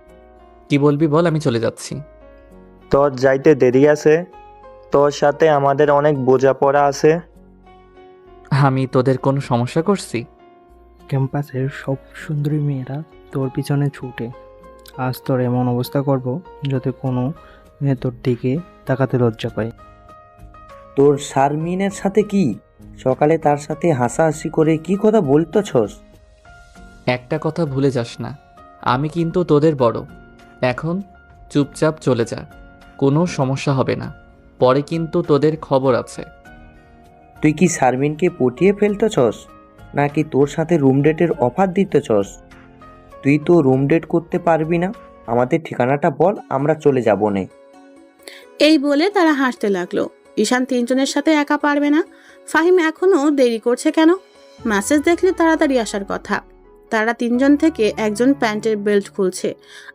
কি বলবি বল, আমি চলে যাচ্ছি। তোর যাইতে দেরি আছে, তোর সাথে আমাদের অনেক বোঝাপড়া আছে। আমি তোদের কোনো সমস্যা করছি? ক্যাম্পাসের সব সুন্দরী মেয়েরা তোর পিছনে ছুটে। আজ তোর এমন অবস্থা করব যাতে কোনো মেয়ে তোর দিকে তাকাতে লজ্জা পায়। তোর শারমিনের সাথে কি সকালে তার সাথে হাসাহাসি করে কি কথা বলতেছস? একটা কথা ভুলে যাস না, আমি কিন্তু তোদের বড়। এখন চুপচাপ চলে যা, কোনো সমস্যা হবে না। পরে কিন্তু তোদের খবর আছে। তুই কি শারমিনকে পটিয়ে ফেলতেছস নাকি তোর সাথে রুম ডেটের অফার দিতেছস? তুই তো রুম ডেট করতে পারবি না, আমাদের ঠিকানাটা বল, আমরা চলে যাব নে। এই বলে তারা হাসতে লাগলো। ঈশান তিনজনের সাথে একা পারবে না। ফাহিম এখনো দেরি করছে কেন? মেসেজ দেখলে তাড়াতাড়ি আসার কথা। তারা তিনজন থেকে একজন প্যান্টের বেল্ট খুলছে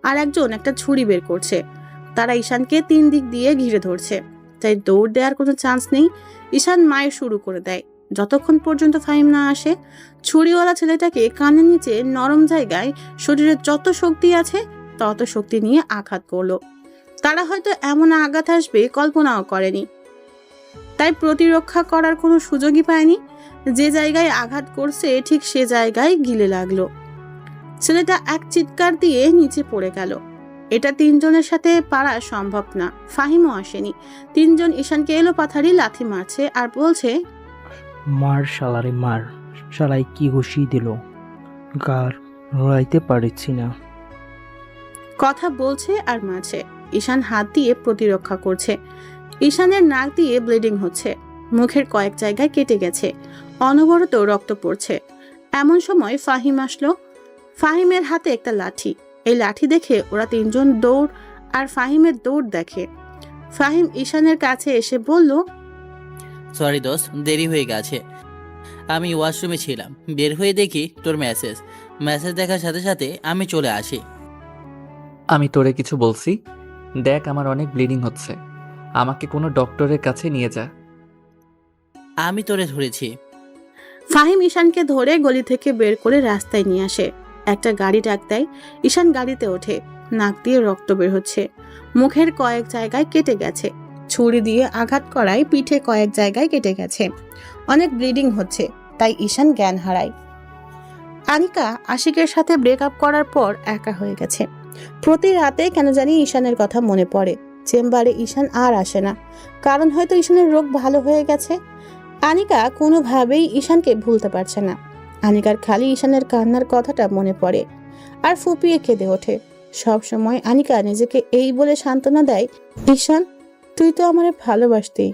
আর একজন একটা ছুরি বের করছে। তারা ঈশানকে তিন দিক দিয়ে ঘিরে ধরছে, তাই দৌড় দেওয়ার কোনো চান্স নেই। ঈশান মায়ের শুরু করে দেয়। যতক্ষণ পর্যন্ত ফাহিম না আসে, ছুরিওয়ালা ছেলেটাকে কানের নিচে নরম জায়গায় শরীরের যত শক্তি আছে তত শক্তি নিয়ে আঘাত করলো। তারা হয়তো এমন আঘাত আসবে কল্পনাও করেনি, তাই প্রতিরক্ষা করার কোনো সুযোগই পায়নি। যে জায়গায় আঘাত করছে ঠিক সে জায়গায় গিলে লাগলো। ছেলেটা এক চিৎকার দিয়ে নিচে পড়ে গেল। এটা তিনজনের সাথে পারা সম্ভব না। ফাহিমও আসেনি। তিনজন ঈশানকে এলো পাথারি লাথি মারছে আর বলছে, মার শালারে মার, শালাই কি ঘুষি দিল, গার রড়াইতে পারছি না। কথা বলছে আর মারছে। ঈশান হাত দিয়ে প্রতিরক্ষা করছে। ঈশানের নাক দিয়ে ব্লিডিং হচ্ছে, মুখের কয়েক জায়গায় কেটে গেছে, অনবরত রক্ত পড়ছে। এমন সময় ফাহিম আসলো। ফাহিমের হাতে একটা লাঠি। এই লাঠি দেখে ওরা তিনজন দৌড় আর ফাহিমের দৌড় দেখে। ফাহিম ঈশানের কাছে এসে বলল, সরি দোস্ত, দেরি হয়ে গেছে। আমি ওয়াশরুমে ছিলাম, বের হয়ে দেখি তোর মেসেজ দেখার সাথে সাথে আমি চলে আসি। আমি তোরে কিছু বলছি? দেখ, আমার অনেক ব্লিডিং হচ্ছে, আমাকে কোনো ডক্টরের কাছে নিয়ে যা। আমি তোরে ধরেছি। ফাহিম ঈশানকে ধরে গলি থেকে বের করে রাস্তায় নিয়ে আসে। একটা গাড়ি ডাক দেয়। ঈশান গাড়িতে ওঠে। নাক দিয়ে রক্ত বের হচ্ছে, মুখের কয়েক জায়গায় কেটে গেছে, ছুরি দিয়ে আঘাত করায় পিঠে কয়েক জায়গায় কেটে গেছে, অনেক ব্লিডিং হচ্ছে, তাই ঈশান জ্ঞান হারায়। আনিকা আশিকের সাথে ব্রেকআপ করার পর একা হয়ে গেছে। প্রতি রাতে কেন জানি ঈশানের কথা মনে পড়ে। চেম্বারে ঈশান আর আসে না, কারণ হয়তো ঈশানের রোগ ভালো হয়ে গেছে। আনিকা কোনোভাবেই ঈশানকে ভুলতে পারছে না। আনিকার খালি ঈশানের কান্নার কথাটা মনে পড়ে আর ফুপিয়ে কেঁদে ওঠে। সব সময় আনিকা নিজেকে এই বলে সান্ত্বনা দেয়, ঈশান তুই তো আমারে ভালোবাসতি,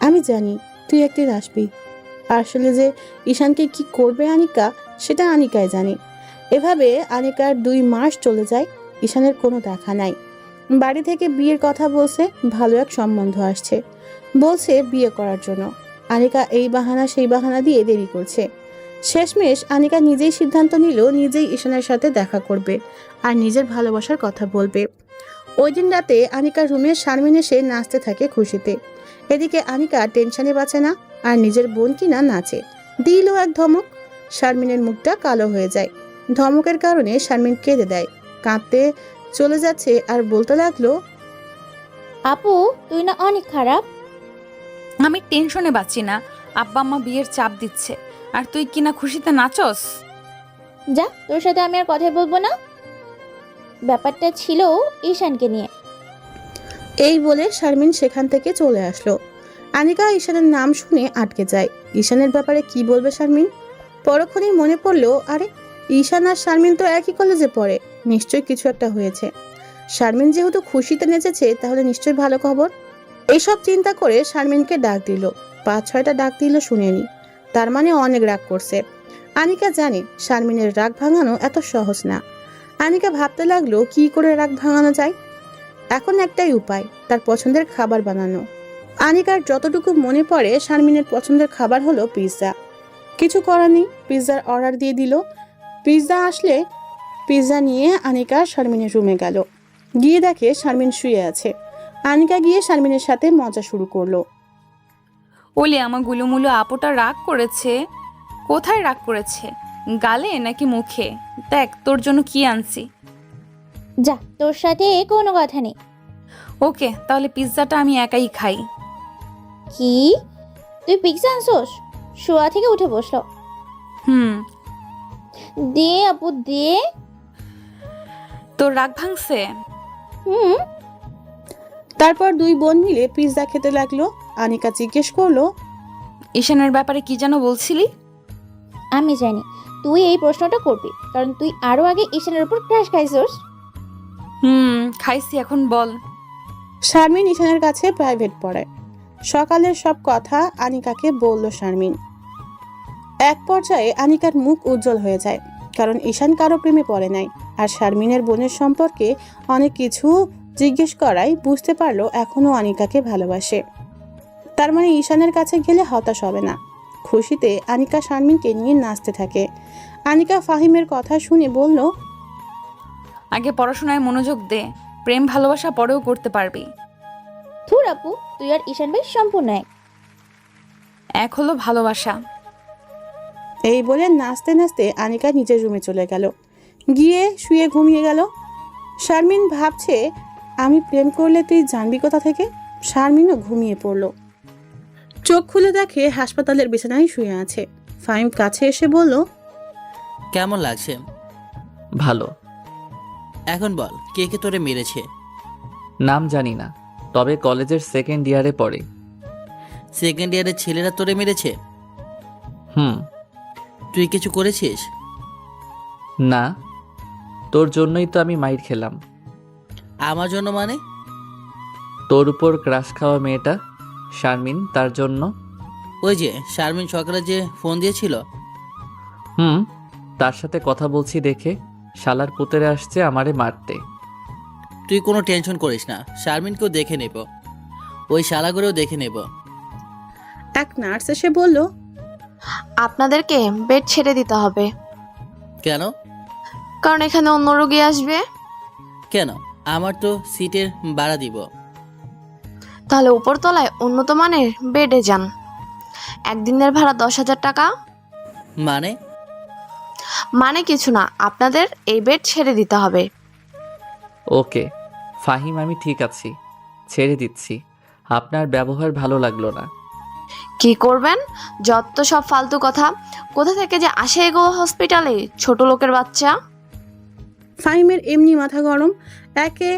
আমি জানি তুই একদিন আসবি। আসলে যে ঈশানকে কি করবে আনিকা, সেটা আনিকাই জানে। এভাবে আনিকার 2 মাস চলে যায়। ঈশানের কোনো দেখা নাই। বাড়ি থেকে বিয়ের কথা বলছে, ভালো এক সম্বন্ধ আসছে, বলছে বিয়ে করার জন্য। আনিকা এই বাহানা সেই বাহানা দিয়ে দেরি করছে। শেষমেশ আনিকা নিজেই সিদ্ধান্ত নিল, নিজেই ঈশানের সাথে দেখা করবে আর নিজের ভালোবাসার কথা বলবে। ওই দিন রাতে আনিকার রুমে শারমিন এসে নাচতে থাকে খুশিতে। এদিকে আনিকা টেনশনে বাঁচে না আর নিজের বোন কিনা নাচে। দিল এক ধমক, শারমিনের মুখটা কালো হয়ে যায়। ধমকের কারণে শারমিন কেঁদে দেয়, কাঁদতে চলে যাচ্ছে আর বলতে লাগলো, আপু তুই না অনেক খারাপ। আমি টেনশনে বাঁচি না, আব্বা আম্মা বিয়ের চাপ দিচ্ছে আর তুই কিনা খুশিতে নাচস। যা, তোর সাথে আমি আর কথাই বলবো না। ব্যাপারটা ছিল ঈশানকে নিয়ে। এই বলে শারমিন সেখান থেকে চলে আসলো। আনিকা ঈশানের নাম শুনে আটকে যায়। ঈশানের ব্যাপারে কি বলবে শারমিন? পরক্ষণেই মনে পড়লো, আরে ঈশান আর শারমিন তো একই কলেজে পড়ে, নিশ্চয়ই কিছু একটা হয়েছে। শারমিন যেহেতু খুশিতে নেচেছে, তাহলে নিশ্চয়ই ভালো খবর। এইসব চিন্তা করে শারমিনকে ডাক দিল। 5-6টা ডাক দিল শুনেনি, তার মানে অনেক রাগ করছে। আনিকা জানে শারমিনের রাগ ভাঙানো এত সহজ না। আনিকা ভাবতে লাগলো কি করে রাগ ভাঙানো যায়। এখন একটাই উপায়, তার পছন্দের খাবার বানানো। আনিকার যতটুকু মনে পড়ে শারমিনের পছন্দের খাবার হলো পিৎজা। কিছু করার নেই, পিৎজার অর্ডার দিয়ে দিল। পিৎজা আসলে পিৎজা নিয়ে আনিকা শারমিনের রুমে গেল। গিয়ে দেখে শারমিন শুয়ে আছে। আনিকা গিয়ে শারমিনের সাথে মজা শুরু করলো। ওলে আমার গুলুমুলু আপুটা রাগ করেছে। কোথায় রাগ করেছে, গালে নাকি মুখে? দেখ তোর জন্য কি আনছি। যা, তোর সাথে কোনো কথা নেই। ওকে, তাহলে পিৎজাটা আমি একাই খাই। কি, তুই পিৎজা আনছোস? শোয়া থেকে উঠে বসলো। হুম। দে আপু দে। তোর রাগ ভাঙছে? হুম। তারপর দুই বোন মিলে পিৎজা খেতে লাগলো। আনিকা জিজ্ঞেস করলো, ঈশানের ব্যাপারে কি যেন বলছিলি? আমি জানি তুই এই প্রশ্নটা করবি, কারণ তুই আরো আগে ঈশানের উপর ক্র্যাশ খাইছোস। খাইছি, এখন বল। শারমিন ঈশানের কাছে প্রাইভেট পড়ায়। সকালের সব কথা আনিকাকে বলল শারমিন। এক পর্যায়ে আনিকার মুখ উজ্জ্বল হয়ে যায়, কারণ ঈশান কারো প্রেমে পড়ে নাই। আর শারমিনের বোনের সম্পর্কে অনেক কিছু জিজ্ঞেস করায় বুঝতে পারলো এখনো আনিকাকে ভালোবাসে। তার মানে ঈশানের কাছে গেলে হতাশ হবে না। খুশিতে আনিকা শারমিনকে নিয়ে নাচতে থাকে। আনিকা ফাহিমের কথা শুনে বলল, আগে পড়াশোনায় মনোযোগ দে, প্রেম ভালোবাসা পরেও করতে পারবি। থুর আপু, তুই আর ঈশান ভাই সম্পূর্ণ এক। এক হলো ভালোবাসা। এই বলে নাচতে নাচতে আনিকা নিজের রুমে চলে গেল। গিয়ে শুয়ে ঘুমিয়ে গেল। শারমিন ভাবছে, আমি প্রেম করলে তুই জানবি কোথা থেকে। শারমিনও ঘুমিয়ে পড়ল। চোখ খুলে দেখে হাসপাতালের বিছানায় শুয়ে আছে। ফাহিম কাছে এসে বলল, কেমন লাগছে? ভালো। এখন বল, কে কে তোরে মেরেছে? নাম জানি না, তবে কলেজের সেকেন্ড ইয়ারে পড়ে। সেকেন্ড ইয়ারের ছেলেরা তোরে মেরেছে? হুম। তুই কিছু করেছিস? না, তোর জন্যই তো আমি মাইর খেলাম। আমার জন্য মানে? তোর উপর ক্রাশ খাওয়া মেয়েটা শারমিন, তার জন্য। ওই যে শারমিন সকালে যে ফোন দিয়েছিল। হুম, তার সাথে কথা বলছি দেখে শালার পুতেরে আসছে আমারে মারতে। তুই কোনো টেনশন করিস না, শারমিনকেও দেখে নেব, ওই শালাগুলোও দেখে নেব। এক নার্স এসে বলল, আপনাদেরকে বেড ছেড়ে দিতে হবে, কেন? কারণ এখানে অন্য রোগী আসবে। কেন? আমার তো সিটের ভাড়া দিব। তাহলে উপরতলায় উন্নত মানের বেডে যান। একদিনের ভাড়া 10,000 টাকা। মানে? মানে কিছু না, আপনাদের এই বেড ছেড়ে দিতে হবে। ওকে ফাহিম, আমি ঠিক আছি, ছেড়ে দিচ্ছি। আপনার ব্যবহার ভালো লাগলো না। কি করবেন? যত সব ফালতু কথা, কোথা থেকে যে আসে এগো হসপিটালে, ছোট লোকের বাচ্চা। ফাহিমের এমনি মাথা গরম। একে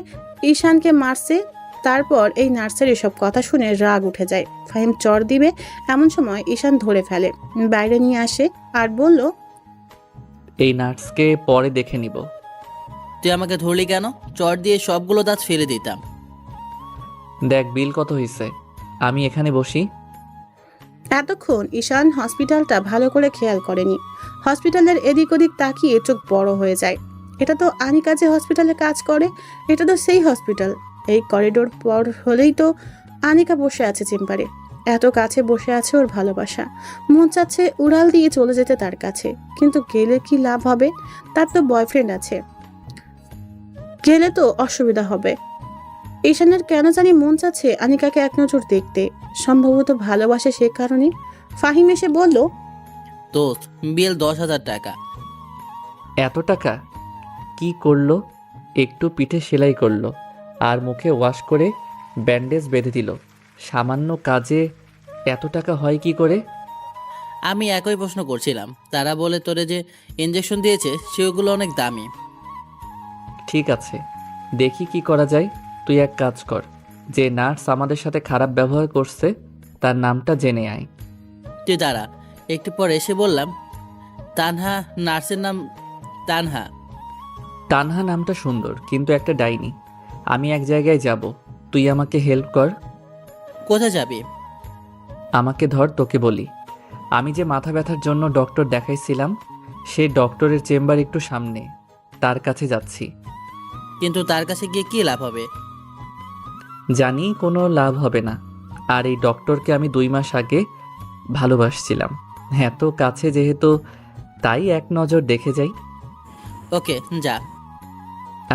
ঈশানকে মারছে, তারপর এই নার্সের এসব কথা শুনে রাগ উঠে যায়। ফাহিম চর দিবে এমন সময় ঈশান ধরে ফেলে, বাইরে নিয়ে আসে আর বলল, এই নার্সকে পরে দেখে নিব। তুই আমাকে ধরলি কেন? চট দিয়ে সবগুলো দাঁত ফেলে দিতাম। দেখ বিল কত হয়েছে, আমি এখানে বসি। এতক্ষণ ঈশান হসপিটালটা ভালো করে খেয়াল করেনি। হসপিটালের এদিক ওদিক তাকিয়ে চোখ বড় হয়ে যায়। এটা তো আনিকা যে হসপিটালে কাজ করে, এটা তো সেই হসপিটাল। এই করিডোর পর হলেই তো আনিকা বসে আছে চেম্বারে। এত কাছে বসে আছে ওর ভালোবাসা। মন চাচ্ছে উড়াল দিয়ে চলে যেতে তার কাছে, কিন্তু গেলে কি লাভ হবে? তার তো বয়ফ্রেন্ড আছে, গেলে তো অসুবিধা হবে। ঈশানের কেন জানি মন চাচ্ছে আনিকাকে এক নজর দেখতে, সম্ভবত ভালোবাসে সে কারণে। ফাহিম এসে বলল, দোস্ত, বিল 10,000 টাকা। এত টাকা? কি করলো? একটু পিঠে সেলাই করলো আর মুখে ওয়াশ করে ব্যান্ডেজ বেঁধে দিল। সামান্য কাজে এত টাকা হয় কি করে? আমি একই প্রশ্ন করছিলাম। তারা বলে তোরে যে ইঞ্জেকশন দিয়েছে সেগুলো অনেক দামি। ঠিক আছে, দেখি কি করা যায়। তুই এক কাজ কর, যে নার্স আমাদের সাথে খারাপ ব্যবহার করছে তার নামটা জেনে আয়। তুই দাঁড়া। একটু পর এসে বললাম, তানহা নার্সের নাম তানহা। তানহা নামটা সুন্দর, কিন্তু একটা ডাইনি। আমি এক জায়গায় যাব, তুই আমাকে হেল্প কর। কোথায় যাবি? আমাকে ধর, তোকে বলি। আমি যে মাথা ব্যথার জন্য ডক্টর দেখাইছিলাম, সেই ডক্টরের চেম্বার একটু সামনে, তার কাছে যাচ্ছি। কিন্তু তার কাছে গিয়ে কি লাভ হবে? জানি কোনো লাভ হবে না। আর এই ডক্টরকে আমি 2 মাস আগে ভালোবাসছিলাম, এত কাছে যেহেতু, তাই এক নজর দেখে যাই। ওকে, যা।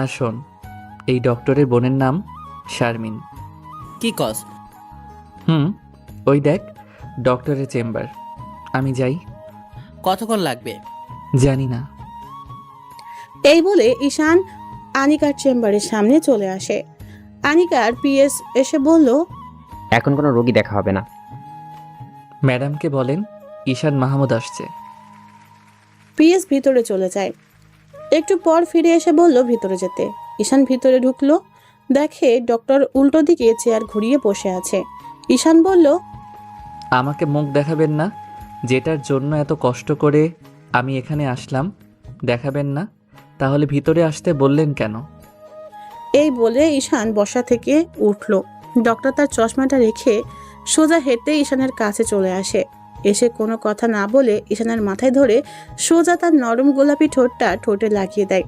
আর শোন, এই ডক্টরের বোনের নাম শারমিন। কি কস? ওই দেখ ডক্টরের চেম্বার। আমি যাই। কতক্ষণ লাগবে? জানি না। এই বলে ঈশান আনিকার চেম্বারের সামনে চলে আসে। আনিকার পিএস এসে বলল, এখন কোনো রোগী দেখা হবে না। ম্যাডামকে বলেন ঈশান মাহমুদ আসছে। পিএস ভিতরে চলে যায়। একটু পর ফিরে এসে বলল ভিতরে যেতে। ঈশান ভিতরে ঢুকলো, দেখে ডক্টর উল্টো দিকে চেয়ার ঘুরিয়ে বসে আছে। ঈশান বলল, আমাকে মুখ দেখাবেন না? যেটার জন্য এত কষ্ট করে আমি এখানে আসলাম, দেখাবেন না? তাহলে ভিতরে আসতে বললেন কেন? এই বলে ঈশান বসা থেকে উঠল। ডক্টর তার চশমাটা রেখে সোজা হেঁটে ঈশানের কাছে চলে আসে। এসে কোনো কথা না বলে ঈশানের মাথায় ধরে সোজা তার নরম গোলাপি ঠোঁটটা ঠোঁটে লাগিয়ে দেয়।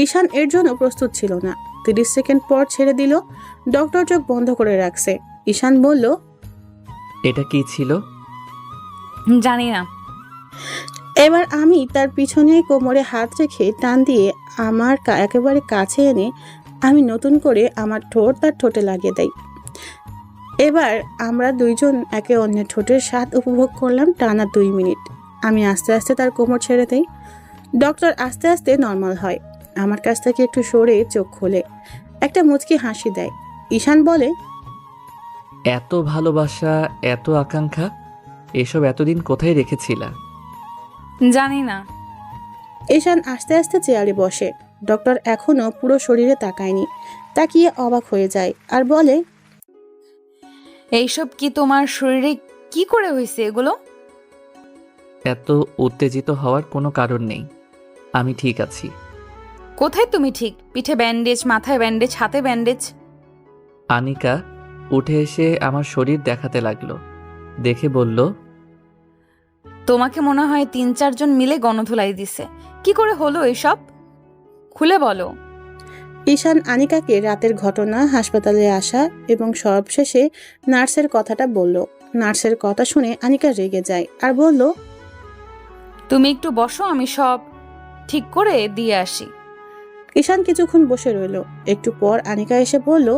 ঈশান এর জন্য প্রস্তুত ছিল না। 30 সেকেন্ড পর ছেড়ে দিল। ডক্টর চোখ বন্ধ করে রাখছে। ঈশান বলল, এটা কি ছিল? জানি না। এবার আমি তার পিছনে কোমরে হাত রেখে টান দিয়ে আমার একেবারে কাছে এনে আমি নতুন করে আমার ঠোঁট তার ঠোঁটে লাগিয়ে দেই। এবার আমরা দুইজন একে অন্যের ঠোঁটের স্বাদ উপভোগ করলাম টানা 2 মিনিট। আমি আস্তে আস্তে তার কোমর ছেড়ে দেই। ডক্টর আস্তে আস্তে নর্মাল হয়। আমার কাছ থেকে একটু সরে চোখ খোলে, একটা মুচকি হাসি দেয়। ঈশান বলে, এত ভালোবাসা, এত আকাঙ্ক্ষা, এসব এতদিন কোথায় রেখেছিলা? জানি না। ঈশান আস্তে আস্তে চেয়ারে বসে। ডক্টর এখনো পুরো শরীরে তাকায়নি, তাকিয়ে অবাক হয়ে যায় আর বলে, এইসব কি তোমার শরীরে কি করে হয়েছে এগুলো? এত উত্তেজিত হওয়ার কোনো কারণ নেই, আমি ঠিক আছি। কোথায় তুমি ঠিক? পিঠে ব্যান্ডেজ, মাথায় ব্যান্ডেজ, হাতে ব্যান্ডেজ। আনিকা উঠে এসে আমার শরীর দেখাতে লাগলো, দেখে বলল, তোমাকে মনে হয় 3-4 জন মিলে গণধোলাই দিছে। কি করে হলো এসব? খুলে বলো। ঈশান আনিকাকে রাতের ঘটনা, হাসপাতালে আসা এবং সবশেষে নার্সের কথাটা বলল। নার্সের কথা শুনে আনিকা রেগে যায় আর বলল, তুমি একটু বসো, আমি সব ঠিক করে দিয়ে আসি। ঈশান কিছুক্ষণ বসে রইল। একটু পর আনিকা এসে বলল,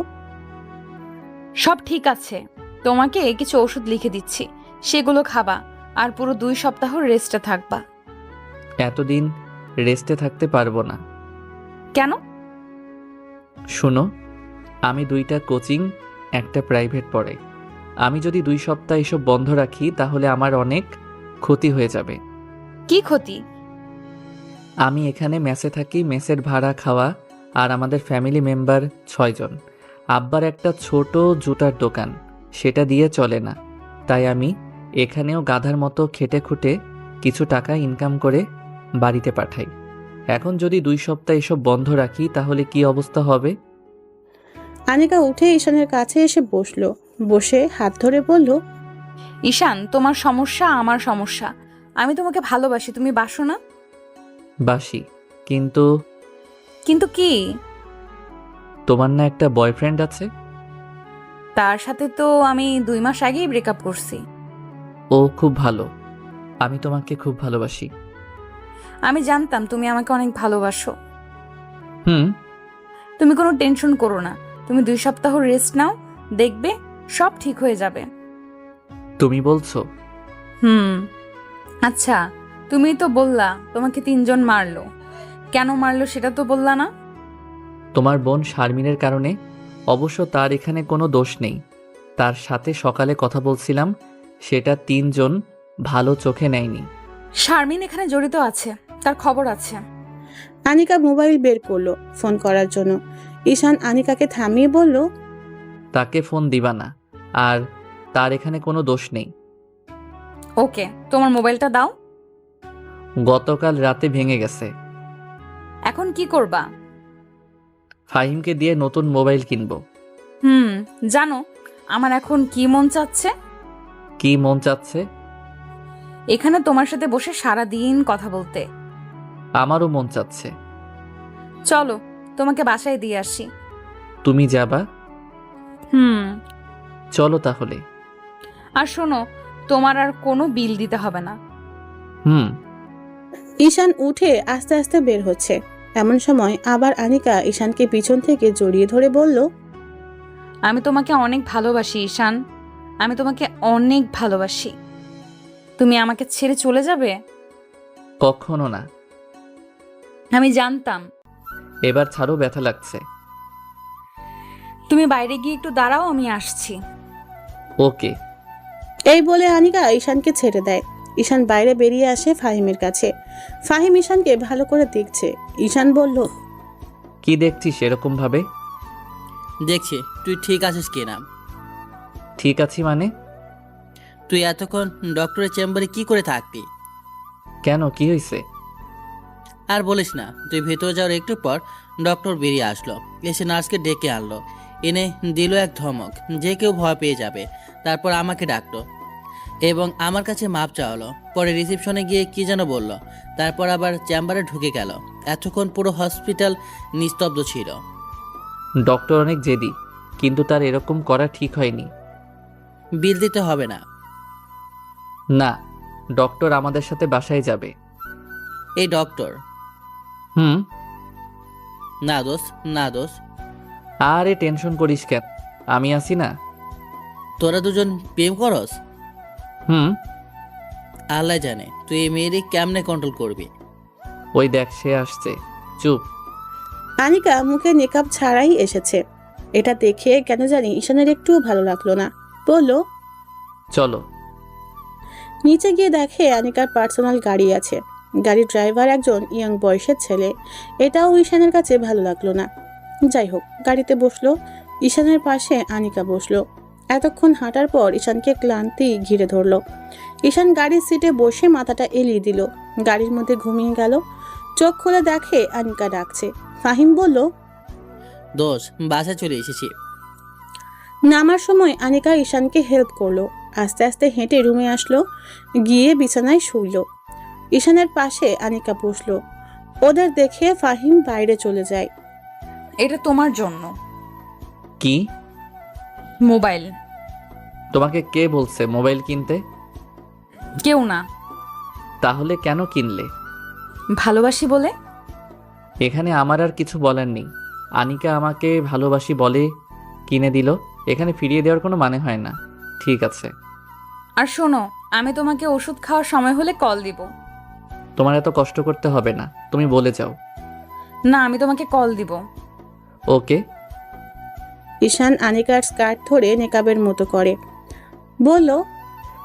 সব ঠিক আছে, তোমাকে কিছু ওষুধ লিখে দিচ্ছি, সেগুলো খাবা আর পুরো 2 সপ্তাহ রেস্টে থাকবা। এতদিন রেস্টে থাকতে পারবো না। কেন? শোনো, আমি 2টা কোচিং, একটা প্রাইভেট পড়াই। আমি যদি 2 সপ্তাহ এসব বন্ধ রাখি তাহলে আমার অনেক ক্ষতি হয়ে যাবে। কি ক্ষতি? আমি এখানে মেসে থাকি, মেসের ভাড়া, খাওয়া, আর আমাদের ফ্যামিলি মেম্বার 6 জন। আব্বার একটা ছোট জুতার দোকান, সেটা দিয়ে চলে না। তাই আমি এখানেও গাধার মতো খেটে খুঁটে কিছু টাকা ইনকাম করে বাড়িতে পাঠাই। এখন যদি 2 সপ্তাহ এসব বন্ধ রাখি তাহলে কি অবস্থা হবে? আনিকা উঠে ঈশানের কাছে এসে বসলো। বসে হাত ধরে বলল, ঈশান, তোমার সমস্যা আমার সমস্যা। আমি তোমাকে ভালোবাসি, তুমি বাসো না? বাসি, কিন্তু কিন্তু কি? তোমার না একটা বয়ফ্রেন্ড আছে? তার সাথে তো আমি 2 মাস আগেই ব্রেকআপ করছি। ও খুব ভালো, আমি তোমাকে খুব ভালোবাসি। আমি জানতাম তুমি আমাকে অনেক ভালোবাসো। হুম। তুমি কোনো টেনশন করো না, তুমি 2 সপ্তাহ রেস্ট নাও, দেখবে সব ঠিক হয়ে যাবে। তুমি বলছো? আচ্ছা, তুমি তো বললা তোমাকে 3 জন মারলো। কেন মারলো সেটা তো বললা না? তোমার বোন শারমিনের কারণে। অবশ্য তার এখানে কোনো দোষ নেই। তার সাথে সকালে কথা বলছিলাম, সেটা 3 জন ভালো চোখে নেয়নি। শারমিন এখানে জড়িত আছে, তার খবর আছে। আনিকা মোবাইল বের করলো ফোন করার জন্য। ঈশান আনিকাকে থামিয়ে বলল, তাকে ফোন দিবা না, আর তার এখানে কোনো দোষ নেই। ওকে, তোমার মোবাইলটা দাও। গতকাল রাতে ভেঙে গেছে। এখন কি করবা? ফাহিমকে দিয়ে নতুন মোবাইল কিনবো। জানো আমার এখন কি মন চাচ্ছে? কি মন চাচ্ছে? এখানে তোমার সাথে বসে সারা দিন কথা বলতে। আমারও মন চাচ্ছে। চলো তোমাকে বাসায় দিয়ে আসি। তুমি যাবা? হুম। চলো তাহলে। আর শোনো, তোমার আর কোনো বিল দিতে হবে না। হুম। ঈশান উঠে আস্তে আস্তে বের হচ্ছে। এমন সময় আবার আনিকা ঈশানকে পিছন থেকে জড়িয়ে ধরে বলল, আমি তোমাকে অনেক ভালোবাসি ঈশান, আমি তোমাকে অনেক ভালোবাসি। তুমি আমাকে ছেড়ে চলে যাবে? কখনো না। আমি জানতাম। এবার ছাড়ো, ব্যথা লাগছে। তুমি বাইরে গিয়ে একটু দাঁড়াও, আমি আসছি। ওকে। এই বলে আনিকা ঈশানকে ছেড়ে দেয়। ঈশান বাইরে বেরিয়ে আসে ফাহিমের কাছে। ফাহিম ঈশানকে ভালো করে দেখছে। ঈশান বলল, কি দেখছিস এরকম ভাবে? দেখছি তুই ঠিক আছিস কিনা। ঠিক আছি মানে? তুই এতক্ষণ ডক্টরের চেম্বারে কি করে থাকবি? কেন, কি হয়েছে? আর বলিস না, তুই ভেতরে যাওয়ার একটু পর ডক্টর বেরিয়ে আসলো, এসে নার্সকে ডেকে আনলো, এনে দিল এক ধমক যে কেউ ভয় পেয়ে যাবে। তারপর আমাকে ডাকলো এবং আমার কাছে মাপ চাওয়ালো। পরে রিসেপশনে গিয়ে কি যেন বলল, তারপর আবার চেম্বারে ঢুকে গেল। এতক্ষণ পুরো হসপিটাল নিস্তব্ধ ছিল। ডক্টর অনেক জেদি, কিন্তু তার এরকম করা ঠিক হয়নি। বিল দিতে হবে না। না, ডক্টর আমাদের সাথে বাসায় যাবে। এই ডক্টর? হুম। না দোষ, না দোষ। আরে টেনশন করিস কেন, আমি আছি না। তোরা দুজন প্রেম করস? হুম। আল্লাহ জানে তুই এই মেয়েরই কেমনে কন্ট্রোল করবি। ওই দেখ সে আসছে, চুপ। আনিকা মুখে মেকআপ ছাড়াই এসেছে। এটা দেখে কেন জানি ঈশানের একটুও ভালো লাগলো না। বলল, চলো। নিচে গিয়ে দেখে আনিকার পার্সোনাল গাড়ি আছে। গাড়ির ড্রাইভার একজন ইয়াং বয়সের ছেলে। এটাও ঈশানের কাছে ভালো লাগলো না। যাই হোক, গাড়িতে বসলো। ঈশানের পাশে আনিকা বসলো। এতক্ষণ হাঁটার পর ঈশানকে ক্লান্তি ঘিরে ধরলো। ঈশান গাড়ির সিটে বসে মাথাটা এলিয়ে দিল। গাড়ির মধ্যে ঘুমিয়ে গেল। চোখ খুলে দেখে আনিকা ডাকছে। ফাহিম বলল, দোষ, বাসায় চলে এসেছি। নামার সময় আনিকা ঈশানকে হেল্প করলো। আস্তে আস্তে হেঁটে রুমে আসলো, গিয়ে বিছানায় শুইল। ঈশানের পাশে আনিকা বসলো। ওদের দেখে ফাহিম বাইরে চলে যায়। এটা তোমার জন্য। কি? মোবাইল। তোমাকে কে বলছে মোবাইল কিনতে? কেউ না। তাহলে কেন কিনলে? ভালোবাসি বলে। এখানে আমার আর কিছু বলার নেই। আনিকা আমাকে ভালোবাসি বলে কিনে দিল, এখানে ফিরিয়ে দেওয়ার কোনো মানে হয় না। ঠিক আছে। আর শোনো, আমি তোমাকে ওষুধ খাওয়ার সময় হলে কল দিব। তোমার এত কষ্ট করতে হবে না, তুমি বলে যাও। না, আমি তোমাকে কল দিব। ওকে। ঈশান আনিকার স্কার্ট ধরে নেকাবের মতো করে বলল,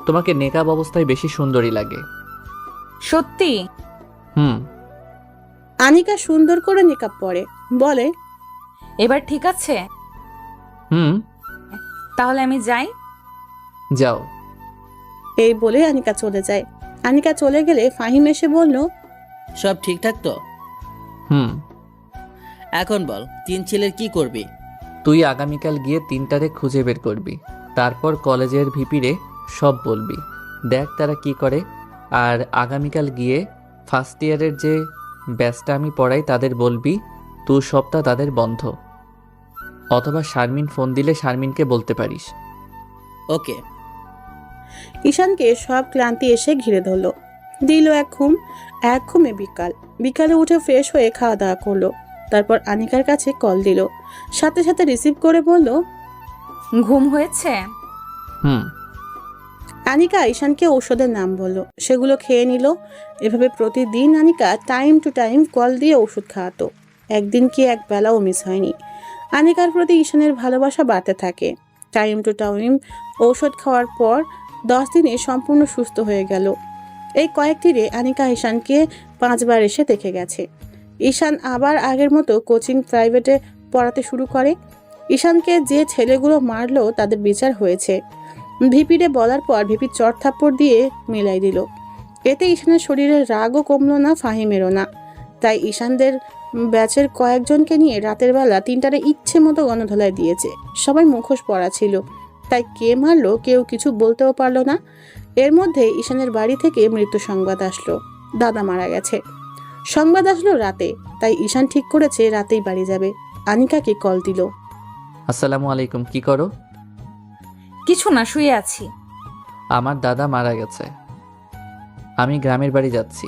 তোমাকে নেকাব অবস্থায় বেশি সুন্দরী লাগে। সত্যি? হুম। আনিকা সুন্দর করে নেকাব পরে বলে, এবার ঠিক আছে? হুম। তাহলে আমি যাই। যাও। এই বলে আনিকা চলে যায়। আনিকা চলে গেলে ফাহিম এসে বলল, সব ঠিকঠাক তো? হুম। এখন বল, 3 ছেলের কি করবি? তুই আগামীকাল গিয়ে 3টারে খুঁজে বের করবি, তারপর কলেজের ভিপিরে সব বলবি, দেখ তারা কি করে। আর আগামীকাল গিয়ে ফার্স্ট ইয়ারের যে ব্যাচটা আমি পড়াই তাদের বলবি 2 সপ্তাহ তাদের বন্ধ। অথবা শারমিন ফোন দিলে শারমিনকে বলতে পারিস। ওকে। ঈশানকে সব ক্লান্তি এসে ঘিরে ধরলো। দিল এক ঘুমে বিকালে উঠে ফ্রেশ হয়ে খাওয়া দাওয়া করলো। তারপর আনিকার কাছে কল দিল। সাথে সাথে রিসিভ করে বলল, ঘুম হয়েছে? হুম। আনিকা ঈশানকে ঔষধের নাম বলল, সেগুলো খেয়ে নিল। এভাবে প্রতিদিন Anika time to time call দিয়ে ওষুধ খাওয়াতো। একদিন কি এক বেলাও মিস হয়নি। আনিকার প্রতি ঈশানের ভালোবাসা বাড়তে থাকে। টাইম টু টাইম ঔষধ খাওয়ার পর 10 দিনে সম্পূর্ণ সুস্থ হয়ে গেল। এই কয়েকদিনে আনিকা ঈশানকে 5 বার এসে দেখে গেছে। ঈশান আবার আগের মতো কোচিং প্রাইভেটে পড়াতে শুরু করে। ঈশানকে যে ছেলেগুলো মারলো তাদের বিচার হয়েছে। ভিপিরে বলার পর ভিপি চড় থাপ্পড় দিয়ে মেলাই দিল। এতে ঈশানের শরীরের রাগও কমলো না, ফাহিমেরও না। তাই ঈশানদের ব্যাচের কয়েকজনকে নিয়ে রাতের বেলা 3টারে ইচ্ছে মতো গণধোলাই দিয়েছে। সবাই মুখোশ পরা ছিল, তাই কে মারলো কেউ কিছু বলতেও পারলো না। এর মধ্যে ঈশানের বাড়ি থেকে মৃত্যু সংবাদ আসলো, দাদা মারা গেছে। সংবাদ আসলো রাতে, তাই ঈশান ঠিক করেছে রাতেই বাড়ি যাবে। আনিকাকে কল দিল। আসসালামু আলাইকুম, কি করো? কিছু না, শুয়ে আছি। আমার দাদা মারা গেছে, আমি গ্রামের বাড়ি যাচ্ছি।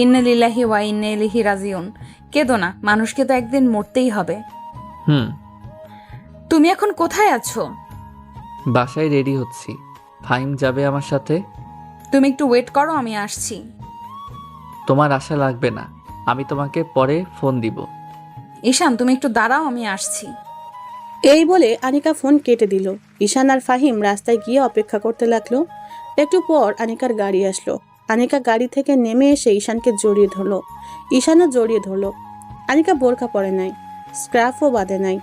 ইন্না লিল্লাহি ওয়া ইন্না ইলাইহি রাজিউন। কেঁদো না, মানুষকে তো একদিন মরতেই হবে। হুম। তুমি এখন কোথায় আছো? বাসায় রেডি হচ্ছি। ফাহিম যাবে আমার সাথে। তুমি একটু ওয়েট করো, আমি আসছি। তোমার আশা লাগবে না, আমি তোমাকে পরে ফোন দিব। ঈশান, তুমি একটু দাঁড়াও, আমি আসছি। এই বলে আনিকা ফোন কেটে দিল। ঈশান আর ফাহিম রাস্তায় গিয়ে অপেক্ষা করতে লাগলো। একটু পর আনিকার গাড়ি আসলো। আনিকা গাড়ি থেকে নেমে এসে ঈশানকে জড়িয়ে ধরলো। ঈশানও জড়িয়ে ধরলো। আনিকা বোরকা পরে নাই, স্ক্রাফও বাঁধে নাই,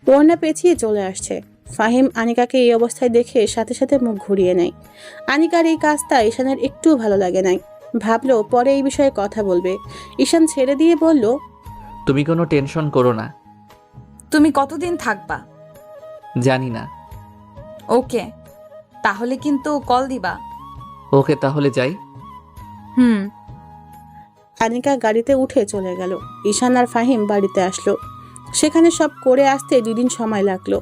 ওড়না পেঁচিয়ে চলে আসছে। ফাহিম আনিকাকে এই অবস্থায় দেখে সাথে সাথে মুখ ঘুরিয়ে নেয়। আনিকার এই কাজটা ঈশানের একটুও ভালো লাগে নাই। ভাবলো পরে এই বিষয়ে কথা বলবে। ঈশান ছেড়ে দিয়ে বলল, তুমি কোনো টেনশন করো না। তুমি কতদিন থাকবা? জানি না। ওকে, তাহলে কিন্তু কল দিবা। ওকে, তাহলে যাই। হুম। আনিকা গাড়িতে উঠে চলে গেল। ঈশান আর ফাহিম বাড়িতে আসলো। সেখানে সব করে আসতে 2 দিন সময় লাগলো।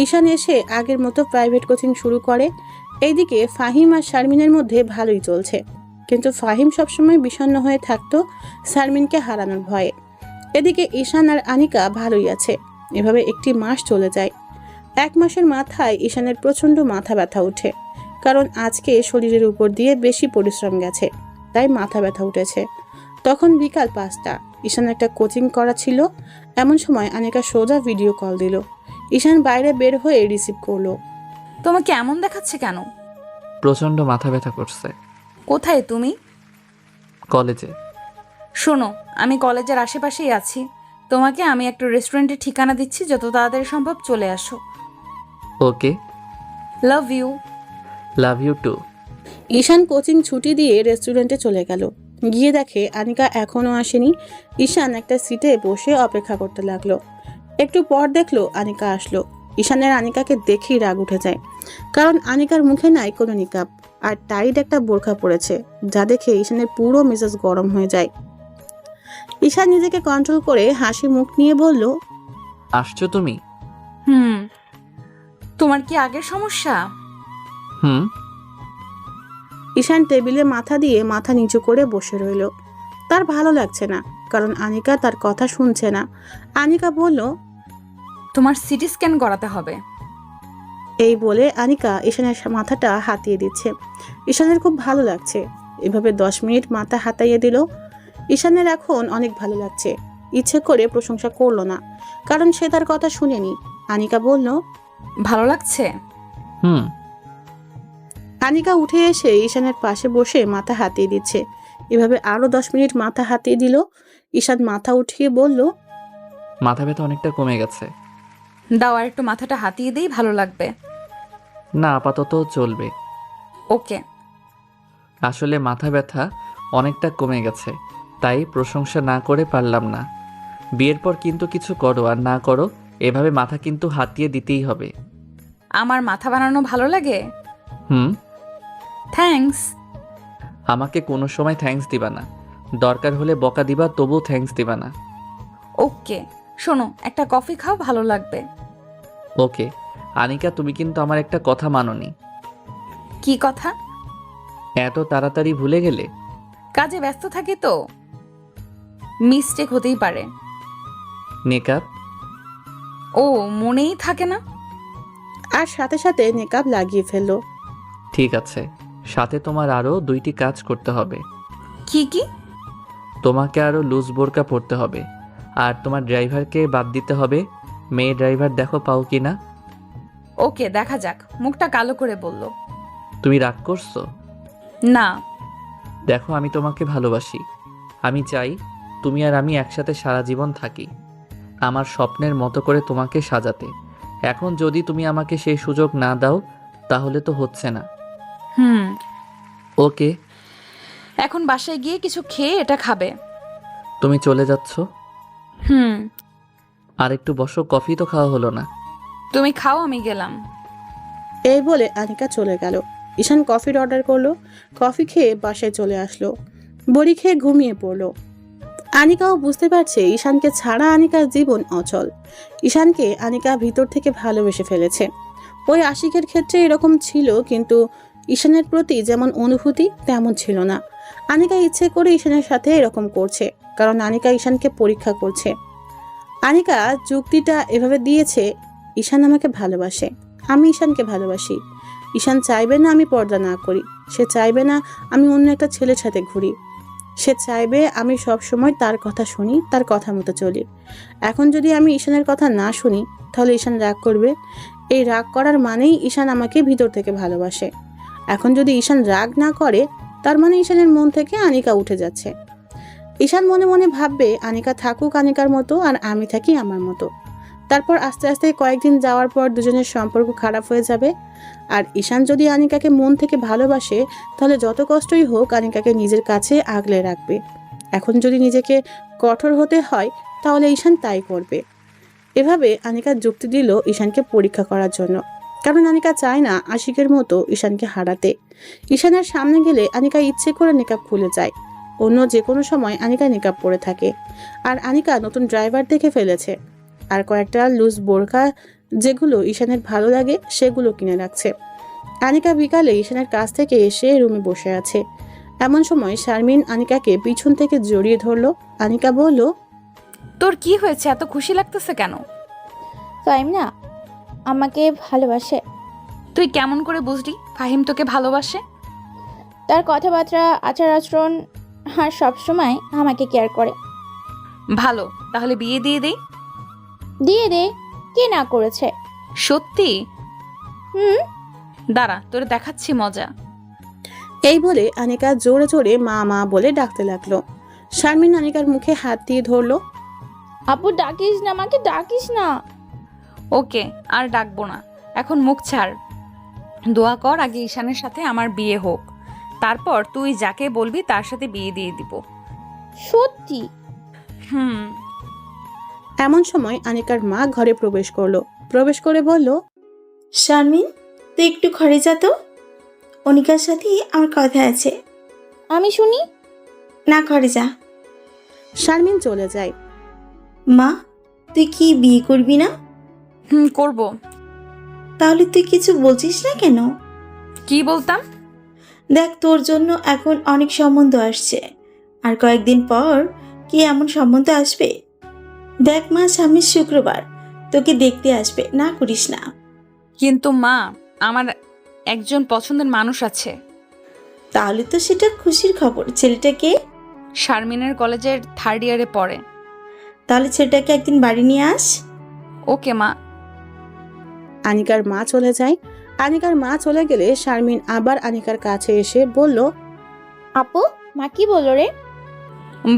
ঈশান এসে আগের মতো প্রাইভেট কোচিং শুরু করে। এইদিকে ফাহিম আর শারমিনের মধ্যে ভালোই চলছে, কিন্তু ফাহিম সবসময় বিষণ্ণ হয়ে থাকতো শারমিনকে হারানোর ভয়ে। এদিকে ঈশান আর আনিকা ভালোই আছে। এভাবে 1 মাস চলে যায়। 1 মাসের মাথায় ঈশানের প্রচণ্ড মাথা ব্যথা উঠে, কারণ আজকে শরীরের উপর দিয়ে বেশি পরিশ্রম গেছে, তাই মাথা ব্যথা উঠেছে। তখন বিকাল 5টা। ঈশান একটা কোচিং করা ছিল। এমন সময় আনিকা সোজা ভিডিও কল দিল। ঈশান বাইরে বের হয়ে রিসিভ করলো। তোমাকে এমন দেখাচ্ছে কেন? প্রচণ্ড মাথা ব্যথা করছে। কোথায় তুমি? কলেজে। শোনো, আমি কলেজের আশেপাশেই আছি। তোমাকে আমি একটা রেস্টুরেন্টের ঠিকানা দিচ্ছি, যত তাড়াতাড়ি সম্ভব চলে আসো। Okay, love you. Love you too. Ishan coaching ছুটি দিয়ে রেস্টুরেন্টে চলে গেল। গিয়ে দেখে আনিকা এখনো আসেনি। ঈশান একটা সিটে বসে অপেক্ষা করতে লাগলো। একটু পর দেখলো আনিকা আসলো। ঈশানের আনিকাকে দেখেই রাগ উঠে যায়, কারণ আনিকার মুখে নাই কোনো নিকাব আর টাইট একটা বোরখা পড়েছে, যা দেখে ঈশানের পুরো মেজাজ গরম হয়ে যায়। ঈশান নিজেকে কন্ট্রোল করে হাসি মুখ নিয়ে বলল, আসছো তুমি? হুম। তোমার কি আগের সমস্যা? হুম। ঈশান টেবিলে মাথা দিয়ে মাথা নিচু করে বসে রইল। তার ভালো লাগছে না, কারণ আনিকা তার কথা শুনছে না। আনিকা বলল, তোমার সিটি স্ক্যান করাতে হবে। এই বলে আনিকা ঈশানের মাথাটা হাতিয়ে দিচ্ছে। ঈশানের খুব ভালো লাগছে। এভাবে 10 মিনিট মাথা হাতাইয়ে দিল। ঈশানের এখন অনেক ভালো লাগছে। ইচ্ছে করে প্রশংসা করলো না, কারণ সে তার কথা শুনেনি। আনিকা বলল, ভালো লাগছে? হুম। আনিকা উঠে এসে ঈশানের পাশে বসে মাথা হাতিয়ে দিচ্ছে। এভাবে আরো 10 মিনিট মাথা হাতিয়ে দিল। ঈশান মাথা উঠিয়ে বলল, মাথা ব্যথা অনেকটা কমে গেছে। দাও, আর একটু মাথাটা হাতিয়ে দিই, ভালো লাগবে। না, আপাতত চলবে। ওকে। আসলে মাথা ব্যথা অনেকটা কমে গেছে, তাই প্রশংসা না করে পারলাম না। বিয়ের পর কিন্তু কিছু করো আর না করো, এভাবে মাথা কিন্তু হাতিয়ে দিতেই হবে। আমার মাথা বানানো ভালো লাগে? হুম। থ্যাঙ্কস। আমাকে কোনো সময় থ্যাঙ্কস দিবা না, দরকার হলে বকা দিবা, তবুও থ্যাঙ্কস দিবা না। ওকে। শোনো, একটা কফি খাও, ভালো লাগবে। ওকে। আনিকা, তুমি কিন্তু আমার একটা কথা মানোনি। কি কথা? এত তাড়াতাড়ি ভুলে গেলে? কাজে ব্যস্ত থাকি তো, মিস্টেক হতেই পারে। মেকআপ? ও, মনেই থাকে না। আর সাথে সাথে নেকাব লাগিয়ে ফেললো। ঠিক আছে, সাথে তোমার আরও 2টি কাজ করতে হবে। কি কি? তোমাকে আরও লুজ বোরকা পরতে হবে, আর তোমার ড্রাইভারকে বাদ দিতে হবে। মেয়ে ড্রাইভার দেখো পাও কি না। ওকে, দেখা যাক। মুখটা কালো করে বলল। তুমি রাগ করছো? না। দেখো, আমি তোমাকে ভালোবাসি। আমি চাই তুমি আর আমি একসাথে সারা জীবন থাকি, আমার স্বপ্নের মতো করে তোমাকে সাজাতে। এখন যদি তুমি আমাকে সেই সুযোগ না দাও, তাহলে তো হচ্ছে না। হুম। ওকে। এখন বাসায় গিয়ে কিছু খেয়ে এটা খাবে। তুমি চলে যাচ্ছ? হুম। আর একটু বসো, কফি তো খাওয়া হলো না। তুমি খাও, আমি গেলাম। এই বলে আনিকা চলে গেল। ঈশান কফির অর্ডার করলো। কফি খেয়ে বাসায় চলে আসলো। বড়ি খেয়ে ঘুমিয়ে পড়লো। আনিকাও বুঝতে পারছে ঈশানকে ছাড়া আনিকার জীবন অচল। ঈশানকে আনিকা ভিতর থেকে ভালোবেসে ফেলেছে। ওই আশিকের ক্ষেত্রে এরকম ছিল, কিন্তু ঈশানের প্রতি যেমন অনুভূতি তেমন ছিল না। আনিকা ইচ্ছে করে ঈশানের সাথে এরকম করছে, কারণ আনিকা ঈশানকে পরীক্ষা করছে। আনিকা যুক্তিটা এভাবে দিয়েছে, ঈশান আমাকে ভালোবাসে, আমি ঈশানকে ভালোবাসি। ঈশান চাইবে না আমি পর্দা না করি, সে চাইবে না আমি অন্য একটা ছেলের সাথে ঘুরি, সে চাইবে আমি সব সময় তার কথা শুনি, তার কথা মতো চলি। এখন যদি আমি ঈশানের কথা না শুনি, তাহলে ঈশান রাগ করবে। এই রাগ করার মানেই ঈশান আমাকে ভিতর থেকে ভালোবাসে। এখন যদি ঈশান রাগ না করে, তার মানে ঈশানের মন থেকে আনিকা উঠে যাচ্ছে। ঈশান মনে মনে ভাববে আনিকা থাকুক আনিকার মতো, আর আমি থাকি আমার মতো। তারপর আস্তে আস্তে কয়েকদিন যাওয়ার পর দুজনের সম্পর্ক খারাপ হয়ে যাবে। আর ঈশান যদি আনিকাকে মন থেকে ভালোবাসে, তাহলে যত কষ্টই হোক আনিকাকে নিজের কাছে আগলে রাখবে। এখন যদি নিজেকে কঠোর হতে হয়, তাহলে ঈশান তাই করবে। এভাবে আনিকা যুক্তি দিল ঈশানকে পরীক্ষা করার জন্য, কারণ আনিকা চায় না আশিকের মতো ঈশানকে হারাতে। ঈশানের সামনে গেলে আনিকা ইচ্ছে করে নিকাব খুলে যায়। অন্য যে কোনো সময় আনিকা নিকাব পরে থাকে। আর আনিকা নতুন ড্রাইভার দেখে ফেলেছে, আর কয়েকটা লুজ বোরকা যেগুলো ঈশানের ভালো লাগে সেগুলো কিনে রাখছে। আনিকা বিকালে ঈশানের কাছ থেকে এসে রুমে বসে আছে। এমন সময় শারমিন আনিকাকে পিছন থেকে জড়িয়ে ধরলো। আনিকা বলল, তোর কি হয়েছে? এত খুশি লাগতেছে কেন? ফাহিম না আমাকে ভালোবাসে। তুই কেমন করে বুঝলি ফাহিম তোকে ভালোবাসে? তার কথাবার্তা, আচার আচরণ আর সবসময় আমাকে কেয়ার করে। ভালো, তাহলে বিয়ে দিয়ে দেই। দিয়ে দে, কে না করেছে? সত্যি? হুম। দাঁড়া, তোরে দেখাচ্ছি মজা। এই বলে আনিকা জোরে জোরে মা মা বলে ডাকতে লাগলো। শারমিন আনিকার মুখে হাত দিয়ে ধরলো। আপু ডাকিস না, আমাকে ডাকিস না। ওকে, আর ডাকবো না। এখন মুখ ছাড়, দোয়া কর আগে ঈশানের সাথে আমার বিয়ে হোক, তারপর তুই যাকে বলবি তার সাথে বিয়ে দিয়ে দিব। সত্যি? হুম। এমন সময় আনিকার মা ঘরে প্রবেশ করলো। প্রবেশ করে বলল, শারমিন, তুই একটু ঘরে যা তো, অনিকার সাথে আমার কথা আছে। আমি শুনি। না, ঘরে যা। শারমিন চলে যায়। মা, তুই কি বিয়ে করবি না? হুম, করব। তাহলে তুই কিছু বলছিস না কেন? কি বলতাম? দেখ, তোর জন্য এখন অনেক সম্বন্ধ আসছে, আর কয়েকদিন পর কি এমন সম্বন্ধ আসবে। দেখ মা, সামনের শুক্রবার তোকে দেখতে আসবে, না করিস না। কিন্তু মা, আমার একজন পছন্দের মানুষ আছে। তাহলে তো সেটা খুশির খবর। ছেলেটাকে? শারমিনের কলেজের 3rd ইয়ারে পড়ে। তাহলে ছেলেটাকে একদিন বাড়ি নিয়ে আস। ওকে মা। আনিকার মা চলে যায়। আনিকার মা চলে গেলে শারমিন আবার আনিকার কাছে এসে বলল, আপু, মা কি বললো রে?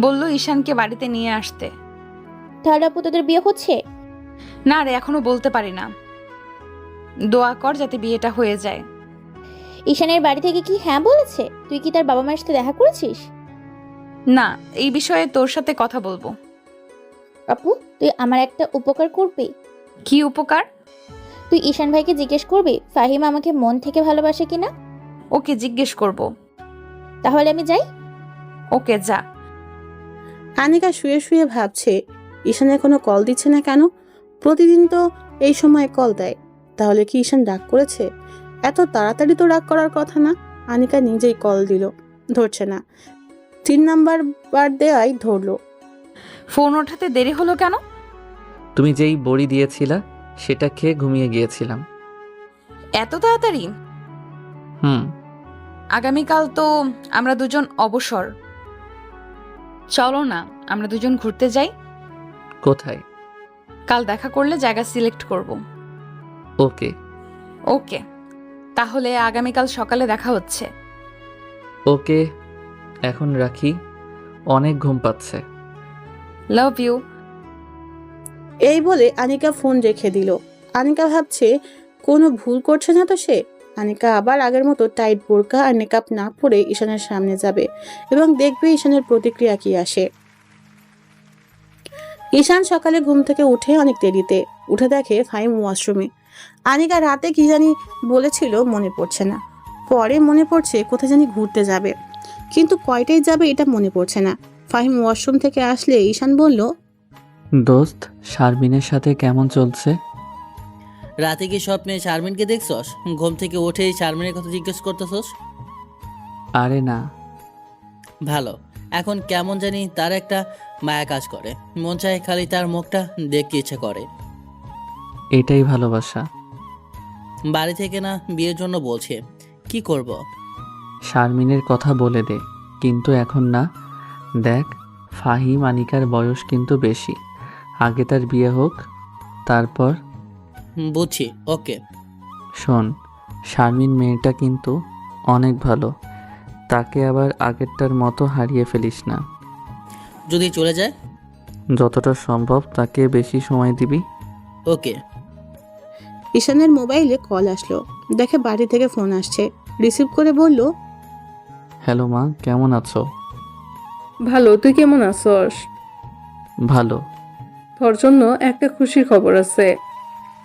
বললো ঈশানকে বাড়িতে নিয়ে আসতে। তাহলে আপু তোদের বিয়ে হচ্ছে? না রে, এখনো বলতে পারি না। দোয়া কর যাতে বিয়েটা হয়ে যায়। ঈশানের বাড়ি থেকে কি হ্যাঁ বলেছে? তুই কি তার বাবা মায়ের সাথে দেখা করেছিস? না, এই বিষয়ে তোর সাথে কথা বলবো। আপু, তুই আমার একটা উপকার করবি? কি উপকার? তুই ঈশান ভাইকে জিজ্ঞেস করবি ফাহিম আমাকে মন থেকে ভালোবাসে কিনা। ওকে, জিজ্ঞেস করব। তাহলে আমি যাই? ওকে, যা। আনিকা শুয়ে শুয়ে ভাবছে ঈশানের কোনো কল দিচ্ছে না কেন। প্রতিদিন তো এই সময় কল দেয়, তাহলে কি ঈশান রাগ করেছে? এত তাড়াতাড়ি তো রাগ করার কথা না। আনিকা নিজেই কল দিল, ধরছে না। 3 নাম্বার বার দেওয়াই ধরলো। ফোন ওঠাতে দেরি হলো কেন? তুমি যেই বড়ি দিয়েছিলা সেটা খেয়ে ঘুমিয়ে গিয়েছিলাম। এত তাড়াতাড়ি? হুম। আগামীকাল তো আমরা দুজন অবসর। চলো না, আমরা দুজন ঘুরতে যাই। কোথায়? কাল দেখা করলে জায়গা সিলেক্ট করব। ওকে। ওকে, তাহলে আগামীকাল সকালে দেখা হচ্ছে। ওকে, এখন রাখি, অনেক ঘুম পাচ্ছে। Love you. এই বলে আনিকা ফোন রেখে দিল। আনিকা ভাবছে কোনো ভুল করছে না তো সে। আনিকা আবার আগের মতো টাইট বোরকা আর মেকআপ না পরে ঈশানের সামনে যাবে এবং দেখবে ঈশানের প্রতিক্রিয়া কি আসে। ঈশান সকালে ঘুম থেকে উঠে অনেক দেরিতে উঠে দেখে ফাহিম ওয়াশরুমে। আনিকা রাতে কি জানি বলেছিল মনে পড়ছে না। পরে মনে পড়ছে কোথায় জানি ঘুরতে যাবে, কিন্তু কয়টায় যাবে এটা মনে পড়ছে না। ফাহিম ওয়াশরুম থেকে আসলে ঈশান বলল, দোস্ত, শারমিনের সাথে কেমন চলছে? রাতে কি স্বপ্নে শারমিনকে দেখছস? ঘুম থেকে উঠেই শারমিনের কথা জিজ্ঞেস করতেছস? আরে না। ভালো। এখন কেমন জানি তার একটা মায়া কাজ করে, মন চায় খালি তার মুখটা দেখতে ইচ্ছে করে। এটাই ভালোবাসা। বাড়ি থেকে না বিয়ের জন্য বলছে, কি করব? শারমিনের কথা বলে দে, কিন্তু এখন না। দেখ, ফাহিম আনিকার বয়স কিন্তু বেশি। আগে তার বিয়ে হোক, তারপর। বুঝছি, ওকে। শোন, শারমিন মেয়েটা কিন্তু অনেক ভালো। তাকে আবার আগেরটার মতো হারিয়ে ফেলিস না। যদি চলে যায়? যতটা সম্ভব তাকে বেশি সময় দিবি। ওকে। ঈশানের মোবাইলে কল আসলো। দেখে বাড়ি থেকে ফোন আসছে। রিসিভ করে বলল, হ্যালো মা, কেমন আছো? ভালো, তুই কেমন আছস? ভালো। তোর জন্য একটা খুশির খবর আছে।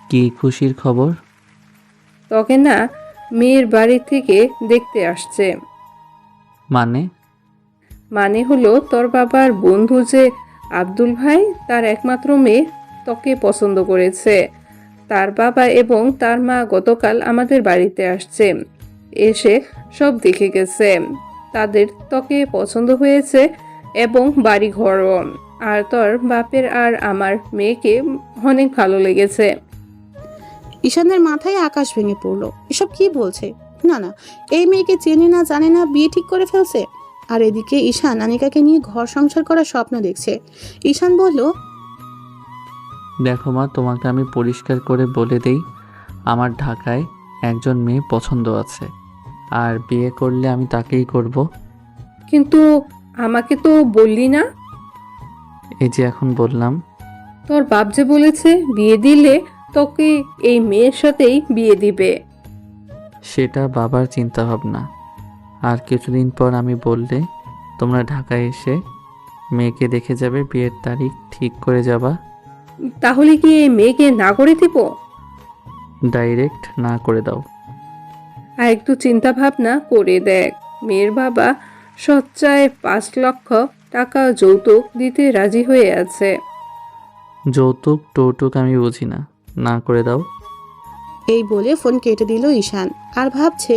কি খুশির খবর? তোকে না মেয়ের বাড়ি থেকে দেখতে আসছে। মানে? মানে হলো তোর বাবার বন্ধু যে আব্দুল ভাই, তার একমাত্র মেয়ে তোকে পছন্দ করেছে। তার বাবা এবং তার মা গতকাল আমাদের বাড়িতে আসছে, এসে সব দেখে গেছে। তাদের তোকে পছন্দ হয়েছে এবং বাড়ি ঘরও। আর তোর বাপের আর আমার মেয়েকে অনেক ভালো লেগেছে। ঈশানের মাথায় আকাশ ভেঙে পড়লো। এসব কি বলছে? না না, এই মেয়েকে চেনে না জানে না, বিয়ে ঠিক করে ফেলছে। আর এদিকে ঈশান আনিকাকে নিয়ে ঘর সংসার করার স্বপ্ন দেখছে। ঈশান বলল, দেখো মা, তোমাকে আমি পরিষ্কার করে বলে দেই, আমার ঢাকায় একজন মেয়ে পছন্দ আছে, আর বিয়ে করলে আমি তাকেই করব। কিন্তু আমাকে তো বললি না। এই যে এখন বললাম। তোর বাপ যে বলেছে বিয়ে দিলে তোকে এই মেয়ের সাথেই বিয়ে দিবে। সেটা বাবার চিন্তা ভাবনা। আর কিছুদিন পর আমি বললে তোমরা ঢাকায় এসে মেয়েকে দেখে যাবে, বিয়ের তারিখ ঠিক করে যাবা। তাহলে কি এই মেয়েকে না করে দিব? ডাইরেক্ট না করে দাও। আর একটু চিন্তা ভাবনা করে দেখ। মেয়ের বাবা সচ্চায় 5 লক্ষ টাকা যৌতুক দিতে রাজি হয়ে আছে। যৌতুক টৌতুক আমি বুঝি না, না করে দাও। এই বলে ফোন কেটে দিল ঈশান। আর ভাবছে,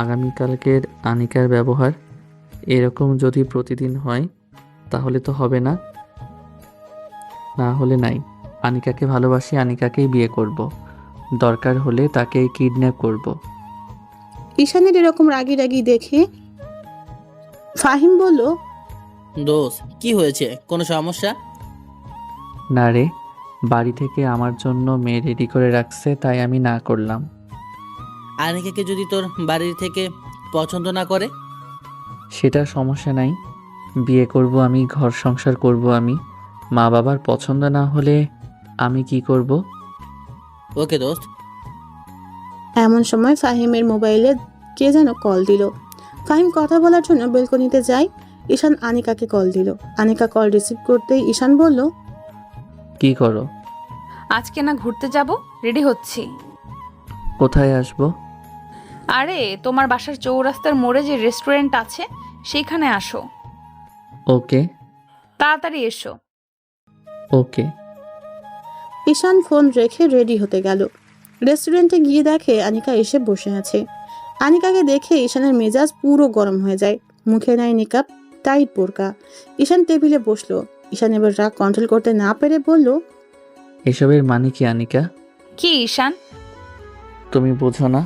আগামীকালকের আনিকার ব্যবহার এরকম যদি প্রতিদিন হয় তাহলে তো হবে না, না হলে নাই। আনিকাকে ভালোবাসি, আনিকাকেই বিয়ে করব, দরকার হলে তাকে কিডন্যাপ করব। ঈশানের এরকম রাগি রাগি দেখে ফাহিম বলল, দোস্ত, কি হয়েছে? কোনো সমস্যা? না রে, বাড়ি থেকে আমার জন্য মেয়ে রেডি করে রাখছে, তাই আমি না করলাম। আনিকাকে যদি তোর বাড়ির থেকে পছন্দ না করে? সেটা সমস্যা নাই, বিয়ে করব আমি, ঘর সংসার করব আমি। মা বাবার পছন্দ না হলে আমি কি করব? ওকে দোস্ত। এমন সময় ফাহিমের মোবাইলে কে যেন কল দিল। ফাহিম কথা বলার জন্য বেলকনিতে যায়। ঈশান আনিকাকে কল দিল। আনিকা কল রিসিভ করতেই ঈশান বলল, কি করো? আজকে না ঘুরতে যাব, রেডি হচ্ছি। কোথায় আসবো? আরে তোমার বাসার চৌরাস্তার মোড়ে যে রেস্টুরেন্ট আছে সেইখানে আসো। ওকে। তাড়াতাড়ি এসো। ওকে। ঈশান ফোন রেখে রেডি হতে গেল। রেস্টুরেন্টে গিয়ে দেখে আনিকা এসে বসে আছে। আনিকাকে দেখে ঈশানের মেজাজ পুরো গরম হয়ে যায়। মুখে নাই নিকাব, টাইট বোরকা। ঈশান টেবিলে বসলো। ঈশান এবার রাগ কন্ট্রোল করতে না পেরে বলল, এসবের মানে কি আনিকা? কি ঈশান? তুমি বোঝো না?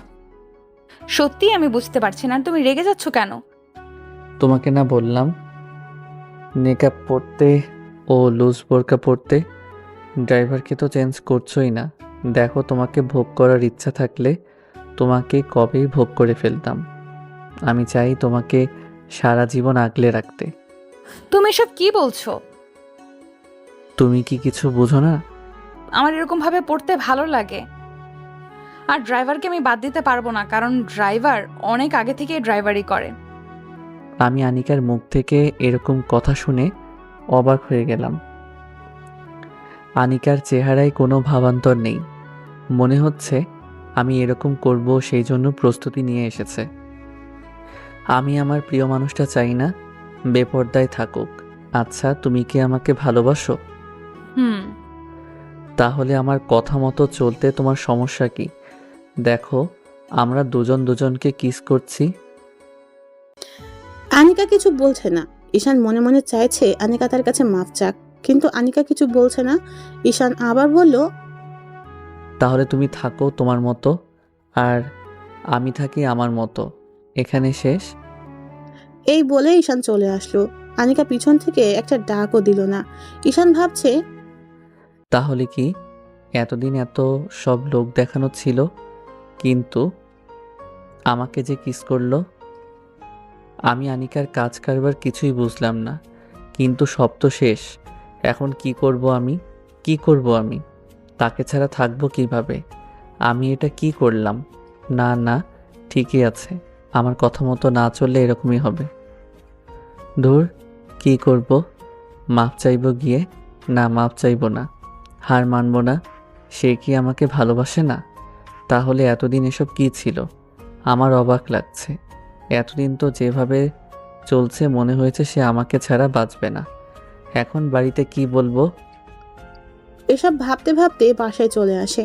সত্যি আমি বুঝতে পারছি না, তুমি রেগে যাচ্ছ কেন? তোমাকে না বললাম নেকআপ পরতে ও লুজ বোরকা পরতে? ড্রাইভারকে তো চেঞ্জ করছোই না। দেখো, তোমাকে ভোগ করার ইচ্ছা থাকলে তোমাকে কবেই ভোগ করে ফেলতাম। আমি চাই তোমাকে সারা জীবন আগলে রাখতে। তুমি এসব কি বলছো? তুমি কি কিছু বুঝো না? আমার এরকম ভাবে পড়তে ভালো লাগে। আর ড্রাইভারকে আমি বাদ দিতে পারবো না, কারণ ড্রাইভার অনেক আগে থেকে ড্রাইভারই করে। আমি আনিকার মুখ থেকে এরকম কথা শুনে অবাক হয়ে গেলাম। আনিকার চেহারায় কোনো ভাবান্তর নেই। মনে হচ্ছে আমি এরকম করব সেই জন্য প্রস্তুতি নিয়ে এসেছে। আমি আমার প্রিয় মানুষটা চাই না বেপরদায় থাকুক। আচ্ছা, তুমি কি আমাকে ভালোবাসো? হুম। তাহলে আমার কথা মতো চলতে তোমার সমস্যা কি? দেখো, আমরা দুজন দুজনকে কিস করছি। আনিকা কিছু বলছে না। ঈশান মনে মনে চাইছে আনিকা তার কাছে মাফ চাক, কিন্তু আনিকা কিছু বলছে না। ঈশান আবার বলল, তাহলে তুমি থাকো তোমার মতো আর আমি থাকি আমার মতো, এখানে শেষ। এই বলে ঈশান চলে আসলো। আনিকা পিছন থেকে একটা ডাকও দিল না। ঈশান ভাবছে, তাহলে কি এতদিন এত সব লোক দেখানো ছিল, কিন্তু আমাকে যে কিস করলো? আমি আনিকার কাজ কারবার কিছুই বুঝলাম না, কিন্তু সব তো শেষ। এখন কি করব আমি? কি করব আমি? তাকে ছাড়া থাকবো কিভাবে? আমি এটা কি করলাম? না না, ঠিকই আছে, আমার কথা মতো না চললে এরকমই হবে। ধুর, কি করব? মাপ চাইবো গিয়ে? না, মাপ চাইবো না, হার মানবো না। সে কি আমাকে ভালোবাসে না? তাহলে এতদিন এসব কি ছিল? আমার অবাক লাগছে। এতদিন তো যেভাবে চলছে মনে হয়েছে সে আমাকে ছাড়া বাঁচবে না। এখন বাড়িতে কি বলবো? এসব ভাবতে ভাবতে বাসায় চলে আসে।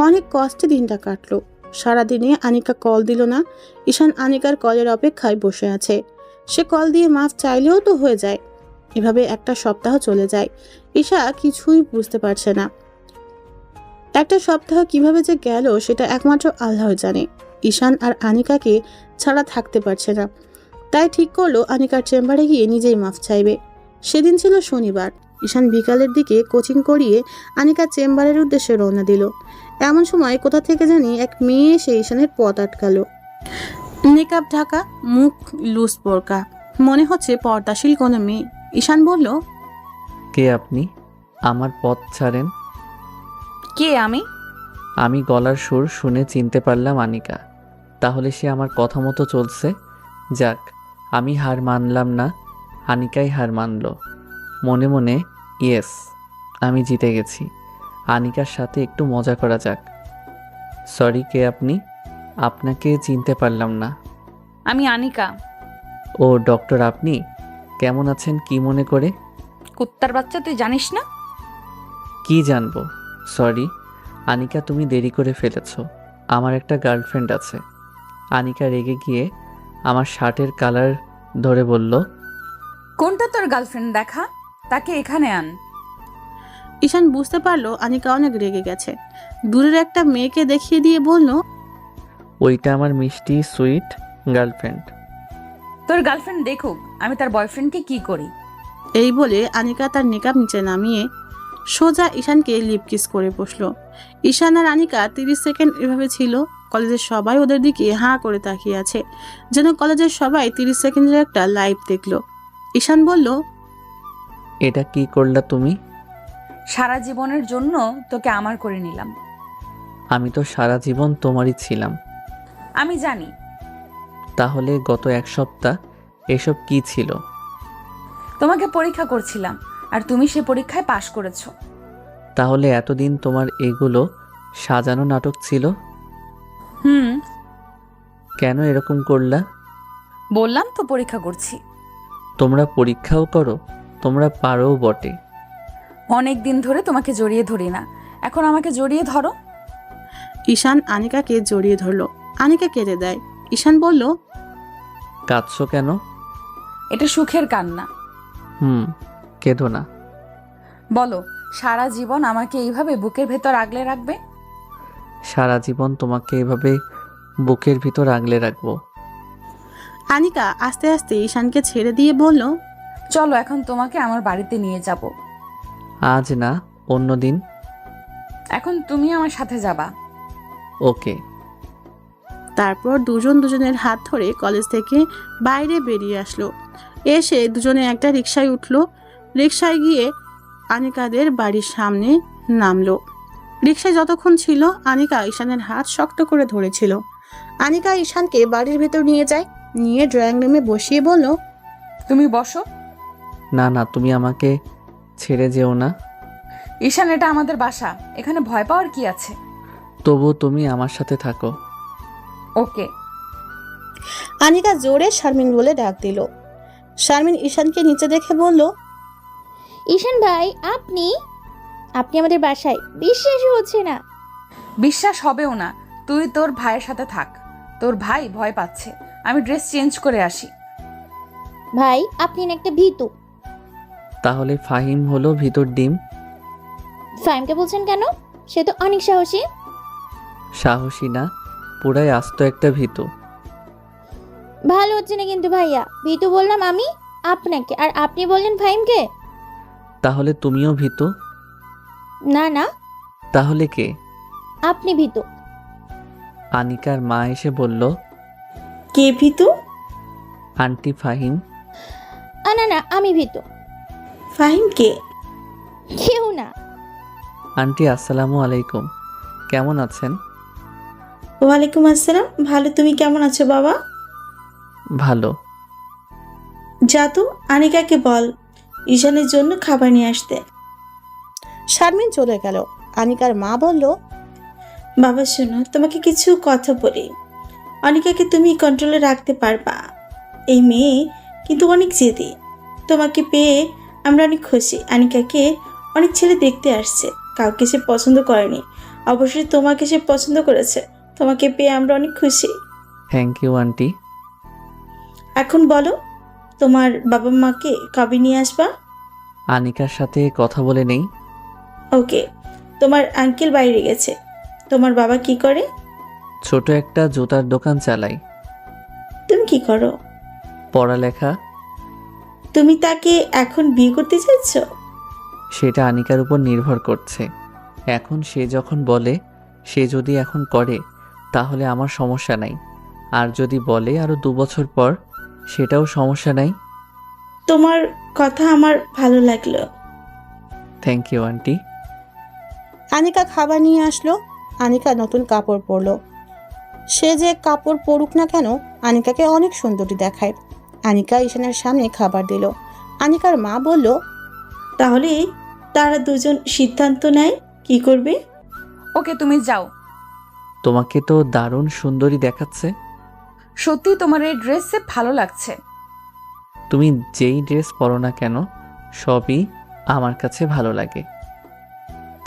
অনেক কষ্টে দিনটা কাটলো। সারাদিনে আনিকা কল দিল না। ঈশান আনিকার কলের অপেক্ষায় বসে আছে। সে কল দিয়ে মাফ চাইলেও তো হয়ে যায়। এভাবে একটা সপ্তাহ চলে যায়। ঈশা কিছুই বুঝতে পারছে না। একটা সপ্তাহ কিভাবে যে গেল সেটা একমাত্র আল্লাহ জানে। ঈশান আর আনিকাকে ছাড়া থাকতে পারছে না। তাই ঠিক করলো আনিকার চেম্বারে গিয়ে নিজেই মাফ চাইবে। সেদিন ছিল শনিবার। ঈশান বিকালের দিকে কোচিং করিয়ে আনিকার চেম্বারের উদ্দেশ্যে রওনা দিল। এমন সময় কোথা থেকে জানি এক মেয়ে এসে ঈশানের পথ আটকালো। মেকআপ ঢাকা, মুখ লুজ বোরকা, মনে হচ্ছে পর্দাশীল কোনো মেয়ে। ঈশান বলল, কে আপনি? আমার পথ ছাড়েন। কে আমি? আমি গলার সুর শুনে চিনতে পারলাম আনিকা। তাহলে সে আমার কথা মতো চলছে। যাক, আমি হার মানলাম না, আনিকাই হার মানল। মনে মনে ইয়েস, আমি জিতে গেছি। আনিকার সাথে একটু মজা করা যাক। সরি, কে আপনি? আপনাকে চিনতে পারলাম না। আমি আনিকা। ও ডক্টর, আপনি কেমন আছেন? কি মনে করে? কুত্তার বাচ্চা, তুই জানিস না? কি জানবো? সরি আনিকা, তুমি দেরি করে ফেলেছ। আমার একটা গার্লফ্রেন্ড আছে। আনিকা রেগে গিয়ে আমার শার্টের কালার ধরে বলল, কোনটা তোর গার্লফ্রেন্ড দেখা, তাকে এখানে আন। ঈশান বুঝতে পারলো আনিকা অনেক রেগে গেছে। দূরের একটা মেয়েকে দেখিয়ে দিয়ে বলল, ওইটা আমার মিষ্টি সুইট গার্লফ্রেন্ড। তোর গার্লফ্রেন্ড দেখুক আমি তার বয়ফ্রেন্ডকে কি করি। এই বলে আনিকা তার নেকাব নিচে নামিয়ে সোজা ঈশানকে লিপ কিস করে বসলো। ঈশান আর আনিকা 30 সেকেন্ড এভাবে ছিল। কলেজের সবাই ওদের দিকে হাঁ করে তাকিয়ে আছে, যেন কলেজের সবাই 30 সেকেন্ডের একটা লাইভ দেখলো। ঈশান বলল, এটা কি করলা তুমি? সারা জীবনের জন্য তোকে আমার করে নিলাম। আমি তো সারা জীবন তোমারই ছিলাম। আমি জানি। তাহলে গত এক সপ্তাহ এসব কি ছিল? তোমাকে পরীক্ষা করছিলাম আর তুমি সে পরীক্ষায় পাশ করেছো। তাহলে এতদিন তোমার এগুলো সাজানো নাটক ছিল? হুম, কেন এরকম করলা? বললাম তো পরীক্ষা করছি। তোমরা পরীক্ষাও করো? তোমরা পারোও বটে। অনেক দিন ধরে তোমাকে জড়িয়ে ধরি না, এখন আমাকে জড়িয়ে ধরো। ঈশান আনিকাকে জড়িয়ে ধরলো। আনিকা কেঁদে দেয়। ঈশান বলল, কাঁদছো কেন? এটা সুখের কান্না। কেঁদো না। বলো, সারা জীবন আমাকে এইভাবে বুকের ভেতর আগলে রাখবে? সারা জীবন তোমাকে এভাবে বুকের ভিতর আগলে রাখবো। আনিকা আস্তে আস্তে ঈশানকে ছেড়ে দিয়ে বলল, চলো এখন তোমাকে আমার বাড়িতে নিয়ে যাব। আজ না, অন্য দিন। এখন তুমি আমার সাথে যাবা। ওকে। তারপর দুজন দুজনের হাত ধরে কলেজ থেকে বাইরে বেরিয়ে আসলো। এসে দুজনে একটা রিকশায় উঠলো। রিকশায় গিয়ে আনিকাদের বাড়ির সামনে নামলো। রিকশায় যতক্ষণ ছিল আনিকা ঈশানের হাত শক্ত করে ধরেছিল। আনিকা ঈশানকে বাড়ির ভেতর নিয়ে যায়, নিয়ে ড্রয়িং রুমে বসিয়ে বলল, তুমি বসো। না না, তুমি আমাকে ছেড়ে যেও না। ঈশান, এটা আমাদের বাসা, এখানে ভয় পাওয়ার কি আছে? তবু তুমি আমার সাথে থাকো। ওকে। আনিকা জোরে শারমিন বলে ডাক দিল। শারমিন ঈশানকে নিচে দেখে বলল, ঈশান ভাই, আপনি আপনি আমাদের বাসায়? বিশ্বাসই হচ্ছে না। বিশ্বাস হবেও না। তুই তোর ভাইয়ের সাথে থাক, তোর ভাই ভয় পাচ্ছে। আমি ড্রেস চেঞ্জ করে আসি। ভাই, আপনি না একটা ভীতু। তাহলে ফাহিম হলো ভিতর ডিম? ফাইমকে বলছেন কেন? সে তো অনেক সাহসী। সাহসী না, পুরাই আস্ত একটা ভীতু। ভালো হচ্ছে না কিন্তু ভাইয়া। ভীতু বললাম আমি আপনাকে, আর আপনি বললেন ফাইমকে। তাহলে তুমিও ভীতু? না না, তাহলে কে? আপনি ভীতু। আনিকার মা এসে বলল, কে ভীতু? আন্টি ফাহিম। না না, আমি ভীতু। ফাহিম কে? কেউ না। আন্টি আসসালামু আলাইকুম, কেমন আছেন? ওয়ালাইকুম আসসালাম। ভালো, তুমি কেমন আছো বাবা? ভালো। যা তো, আনিকাকে বল ঈশানের জন্য খাবার নিয়ে আসতে। শারমিন চলে গেল। আনিকার মা বলল, বাবা শোনো, তোমাকে কিছু কথা বলি। অনিকাকে তুমি কন্ট্রোলে রাখতে পারবা। এই মেয়ে কিন্তু অনেক জেদি। তোমাকে পেয়ে আমরা অনেক খুশি। আনিকাকে অনেক ছেলে দেখতে আসছে, কাউকে সে পছন্দ করেনি, অবশ্যই তোমাকে সে পছন্দ করেছে। তোমাকে পেয়ে আমরা অনেক খুশি। Thank you aunty. এখন বলো, তোমার বাবা মাকে কবে নিয়ে আসবা? আনিকার সাথে কথা বলে নেই। ওকে। তোমার আঙ্কেল বাইরে গেছে। তোমার বাবা কি করে? ছোট একটা জুতার দোকান চালাই। তুমি কি করো? পড়ালেখা। তুমি তাকে এখন বিয়ে করতে চাইছ? সেটা আনিকার উপর নির্ভর করছে। এখন সে যখন বলে, সে যদি এখন করে তাহলে আমার সমস্যা নাই, আর যদি বলে আরো 2 বছর পর, সেটাও সমস্যা নাই। তোমার কথা আমার ভালো লাগলো। Thank you aunty. আনিকা খাবার নিয়ে আসলো। আনিকা নতুন কাপড় পরলো। সে যে কাপড় পরুক না কেন, আনিকাকে অনেক সুন্দরী দেখায়। আনিকা ঈশানের সামনে খাবার দিল। আনিকার মা বলল, তাহলে তারা দুজন সিদ্ধান্ত নেয় কি করবে। ওকে, তুমি যাও। তোমাকে তো দারুণ সুন্দরী দেখাচ্ছে। সত্যি তোমার এই ড্রেসে ভালো লাগছে। তুমি যেই ড্রেস পরো না কেন, সবই আমার কাছে ভালো লাগে।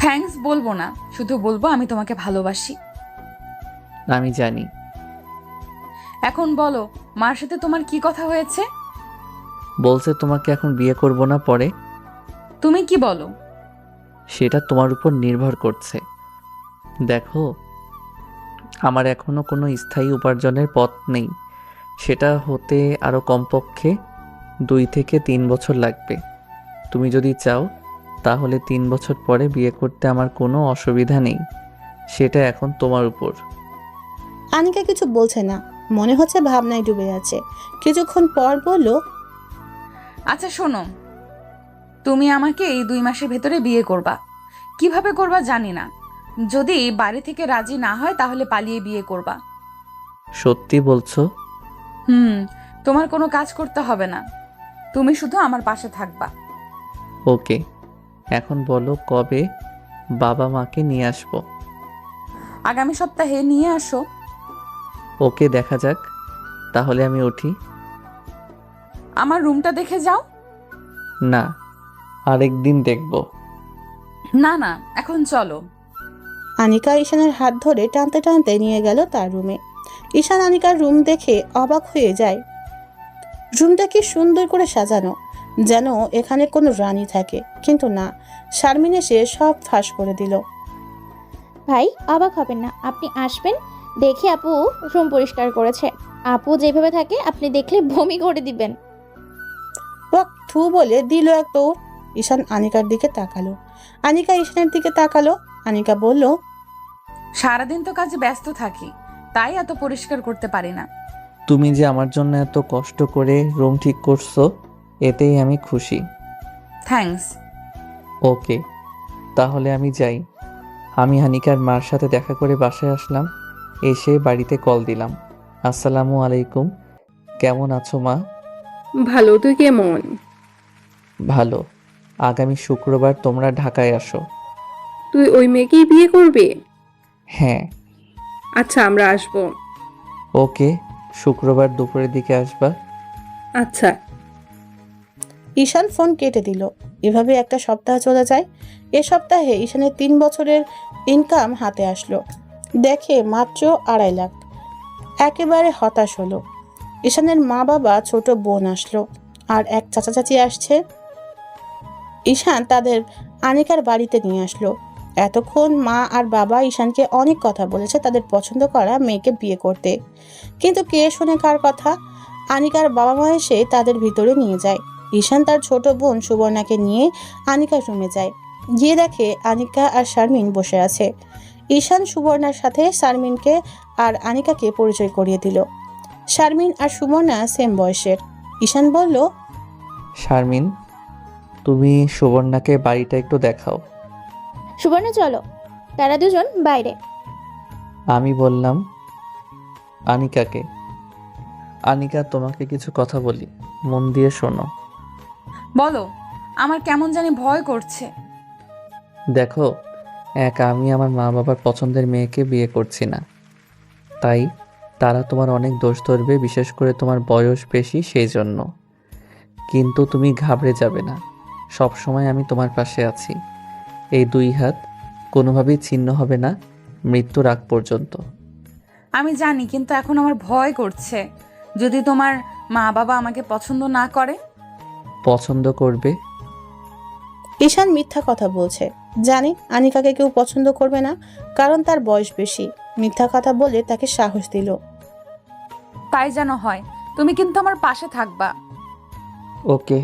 থ্যাঙ্কস বলবো না, শুধু বলবো আমি তোমাকে ভালোবাসি। আমি জানি। এখন বলো, মার সাথে তোমার কি কথা হয়েছে? বলছে তোমাকে এখন বিয়ে করব না, পরে। তুমি কি বলো? সেটা তোমার উপর নির্ভর করছে। দেখো, আমার এখনো কোনো স্থায়ী উপার্জনের পথ নেই। সেটা হতে আরও কমপক্ষে 2 থেকে 3 বছর লাগবে। তুমি যদি চাও তাহলে 3 বছর পরে বিয়ে করতে আমার কোনো অসুবিধা নেই। সেটা এখন তোমার উপর। আনিকা কিছু বলছে না, মনে হচ্ছে ভাবনায় ডুবে আছে। কিছুক্ষণ পর বলল, আচ্ছা শোনো, তুমি আমাকে এই 2 মাসের ভেতরে বিয়ে করবা। কিভাবে করবা জানি না। যদি বাড়ি থেকে রাজি না হয় তাহলে পালিয়ে বিয়ে করবা। সত্যি বলছো? তোমার কোনো কাজ করতে হবে না, তুমি শুধু আমার পাশে থাকবা। ওকে। এখন বলো কবে বাবা মাকে নিয়ে আসবো? আগামী সপ্তাহে নিয়ে আসো। ওকে, দেখা যাক। তাহলে আমি উঠি? আমার রুমটা দেখে যাও। না, আরেকদিন দেখব। না না, এখন চলো। আনিকা ঈশানের হাত ধরে টানতে টানতে নিয়ে গেল তার রুমে। ঈশান আনিকার রুম দেখে অবাক হয়ে যায়। রুমটা কি সুন্দর করে সাজানো, যেন এখানে কোনো রানী থাকে। কিন্তু না, শারমিন এসে সব ফাঁস করে দিল। ভাই, অবাক হবেন না, আপনি আসবেন দেখে আপু রুম পরিষ্কার করেছে। আপু যেভাবে থাকে আপনি দেখলে বমি করে দিবেন। ওয়াক থু বলে দিল এক দৌড়। ঈশান আনিকার দিকে তাকালো। আনিকা ঈশানের দিকে তাকালো। আনিকা বলল, সারাদিন তো কাজে ব্যস্ত থাকি, তাই এত পরিষ্কার করতে পারি না। তুমি যে আমার জন্য এত কষ্ট করে রুম ঠিক করছো, এতেই আমি খুশি। থ্যাঙ্কস। ওকে, তাহলে আমি যাই। আমি হানিকার মার সাথে দেখা করে বাসায় আসলাম। এসে বাড়িতে কল দিলাম। আসসালামু আলাইকুম, কেমন আছো মা? ভালো, তুই কেমন? ভালো। আগামী শুক্রবার তোমরা ঢাকায় আসো। তুই ওই মেয়েকেই বিয়ে করবি? হ্যাঁ। আচ্ছা, আমরা আসবো। ওকে, শুক্রবার দুপুরের দিকে আসবা। আচ্ছা। ঈশান ফোন কেটে দিল। এভাবে একটা সপ্তাহ চলে যায়। এ সপ্তাহে ঈশানের 3 বছরের ইনকাম হাতে আসলো, দেখে মাত্র 2.5 লাখ। একেবারে হতাশ হলো। ঈশানের মা বাবা, ছোট বোন আসলো, আর এক চাচা চাচি আসছে। ঈশান তাদের আনিকার বাড়িতে নিয়ে আসলো। এতক্ষণ মা আর বাবা ঈশানকে অনেক কথা বলেছে তাদের পছন্দ করা মেয়েকে বিয়ে করতে, কিন্তু কে শোনে কার কথা। আনিকার বাবা মা এসে তাদের ভিতরে নিয়ে যায়। ঈশান তার ছোট বোন সুবর্ণাকে নিয়ে আনিকার রুমে যায়। গিয়ে দেখে আনিকা আর শারমিন বসে আছে। ঈশান সুবর্ণার সাথে শারমিনকে আর আনিকাকে পরিচয় করিয়ে দিল। শারমিন আর সুবর্ণা সেম বয়সের। ঈশান বলল, শারমিন, তুমি সুবর্ণাকে বাড়িটা একটু দেখাও। সুবর্ণ চলো, তারা দুজন বাইরে। আমি বললাম আনিকাকে, আনিকা তোমাকে কিছু কথা বলি, মন দিয়ে শোনো। বলো। আমার কেমন জানি ভয় করছে। দেখো, আমি আমার মা বাবার পছন্দের মেয়েকে বিয়ে করছি না, তাই তারা তোমার অনেক দোষ ধরবে, বিশেষ করে তোমার বয়স বেশি সেই জন্য। কিন্তু তুমি ঘাবড়ে যাবে না, সব সময় আমি তোমার পাশে আছি। এই 2 হাত কোনোভাবেই ছিন্ন হবে না মৃত্যুর আগ পর্যন্ত। আমি জানি, কিন্তু এখন আমার ভয় করছে। যদি তোমার মা বাবা আমাকে পছন্দ না করে? পছন্দ করবে। ঈশান মিথ্যা কথা বলছে। জানে আনিকাকে কেউ পছন্দ করবে না, কারণ তার বয়স বেশি। মিথ্যা কথা বলে তাকে সাহস দিল। তাই যেন হয়। তুমি কিন্তু আমার পাশে থাকবা। ওকে,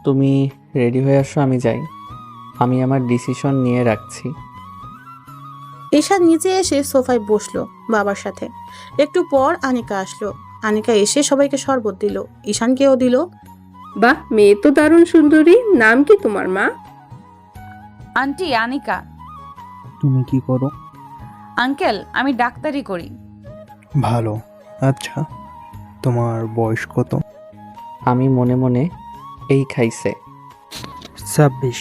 তুমি রেডি হয়ে আসো, আমি যাই। আমি আমার ডিসিশন নিয়ে রাখছি। ঈশান নিচে এসে সোফায় বসলো বাবার সাথে। একটু পর আনিকা আসলো। আনিকা এসে সবাইকে শরবত দিল, ঈশানকেও দিল। বাহ, মেয়ে তো দারুণ সুন্দরী। নাম কি তোমার মা? আন্টি আনিকা। তুমি কি করো? আঙ্কেল, আমি ডাক্তারি করি। ভালো। আচ্ছা, তোমার বয়স কত? আমি মনে মনে এই খাইছে। 26।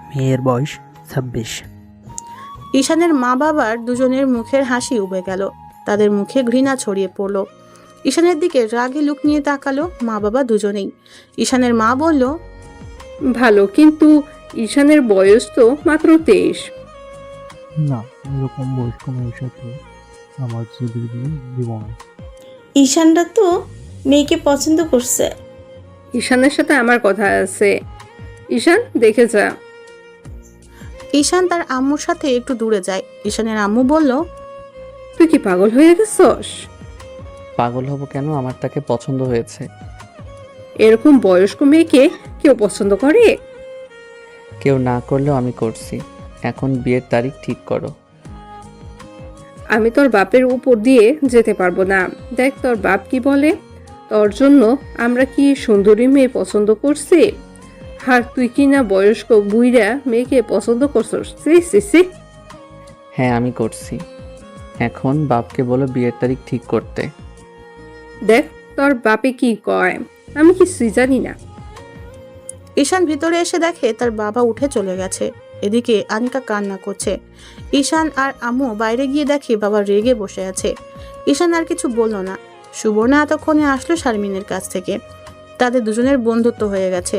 মেয়ের বয়স 26। ঈশানের মা বাবার দুজনের মুখের হাসি উবে গেল। তাদের মুখে ঘৃণা ছড়িয়ে পড়লো। ঈশানের দিকে রাগী লুক নিয়ে তাকালো মা বাবা দুজনেই। ঈশানের মা বলল, ভালো, কিন্তু ঈশানের বয়স তো মাত্র 23। না, এরকম বয়স্ক মেয়ের সাথে আমার ছেলের বিয়ে দিব না। ঈশানরা তো মেয়েকে পছন্দ করছে। ঈশানের সাথে আমার কথা আছে। ঈশান, দেখে যা। ঈশান তার আম্মুর সাথে একটু দূরে যায়। ঈশানের আম্মু বলল, তুই কি পাগল হয়ে গেছস? পাগল হব কেন? আমার তাকে পছন্দ হয়েছে। এরকম বয়স্ক মেয়েকে কেউ পছন্দ করে? কেউ না করলেও আমি করছি। এখন বিয়ের তারিখ ঠিক করো। আমি তোর বাপের উপর দিয়ে যেতে পারবো না। দেখ তোর বাপ কি বলে। তোর জন্য আমরা কি সুন্দরী মেয়ে পছন্দ করছি? আর তুই কি না বয়স্ক বুইড়া মেয়েকে পছন্দ করছস? সি সি সি। হ্যাঁ, আমি করছি। এখন বাপকে বলো বিয়ের তারিখ ঠিক করতে। দেখ তোর বাপে কি কয়, আমি কিছুই জানি না। ঈশান ভিতরে এসে দেখে তার বাবা উঠে চলে গেছে। এদিকে আনিকা কান্না করছে। ঈশান আর আম্মু বাইরে গিয়ে দেখে বাবা রেগে বসে আছে। ঈশান আর কিছু বলল না। সুবর্ণা এতক্ষণে আসলো শারমিনের কাছ থেকে। তাদের দুজনের বন্ধুত্ব হয়ে গেছে।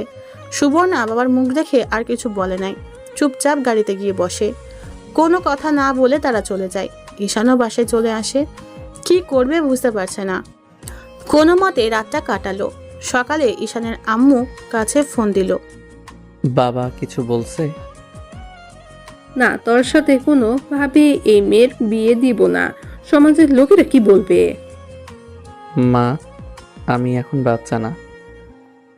সুবর্ণা বাবার মুখ দেখে আর কিছু বলে নাই, চুপচাপ গাড়িতে গিয়ে বসে। কোনো কথা না বলে তারা চলে যায়। ঈশানও বাসায় চলে আসে। কি করবে বুঝতে পারছে না। কোনো মতে রাতটা কাটালো। সকালে ঈশানের আম্মু কাছে ফোন দিল। বাবা কিছু বলছে? না, তোর সাথে কোনো ভাবে এই মেয়ের বিয়ে দিব না। সমাজের লোকেরা কি বলবে? মা, আমি এখন বাচ্চা না।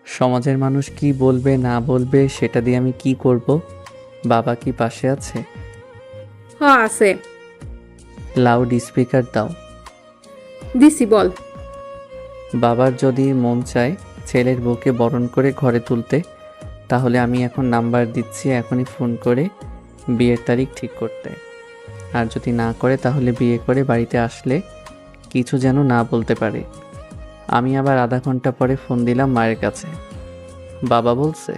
সমাজের মানুষ কি বলবে না বলবে সেটা দিয়ে আমি কি করব? বাবা কি পাশে আছে? হ্যাঁ আছে। লাউড স্পিকার দাও। দিছি, বল। বাবার যদি মন চায় ছেলের বউকে বরণ করে ঘরে তুলতে, তাহলে আমি এখন নাম্বার দিচ্ছি, এখনই ফোন করে বিয়ের তারিখ ঠিক করতে। আর যদি না করে তাহলে বিয়ে করে বাড়িতে আসলে কিছু যেন না বলতে পারে। আমি আবার আধা ঘন্টা পরে ফোন দিলাম মায়ের কাছে। বাবা বলছে,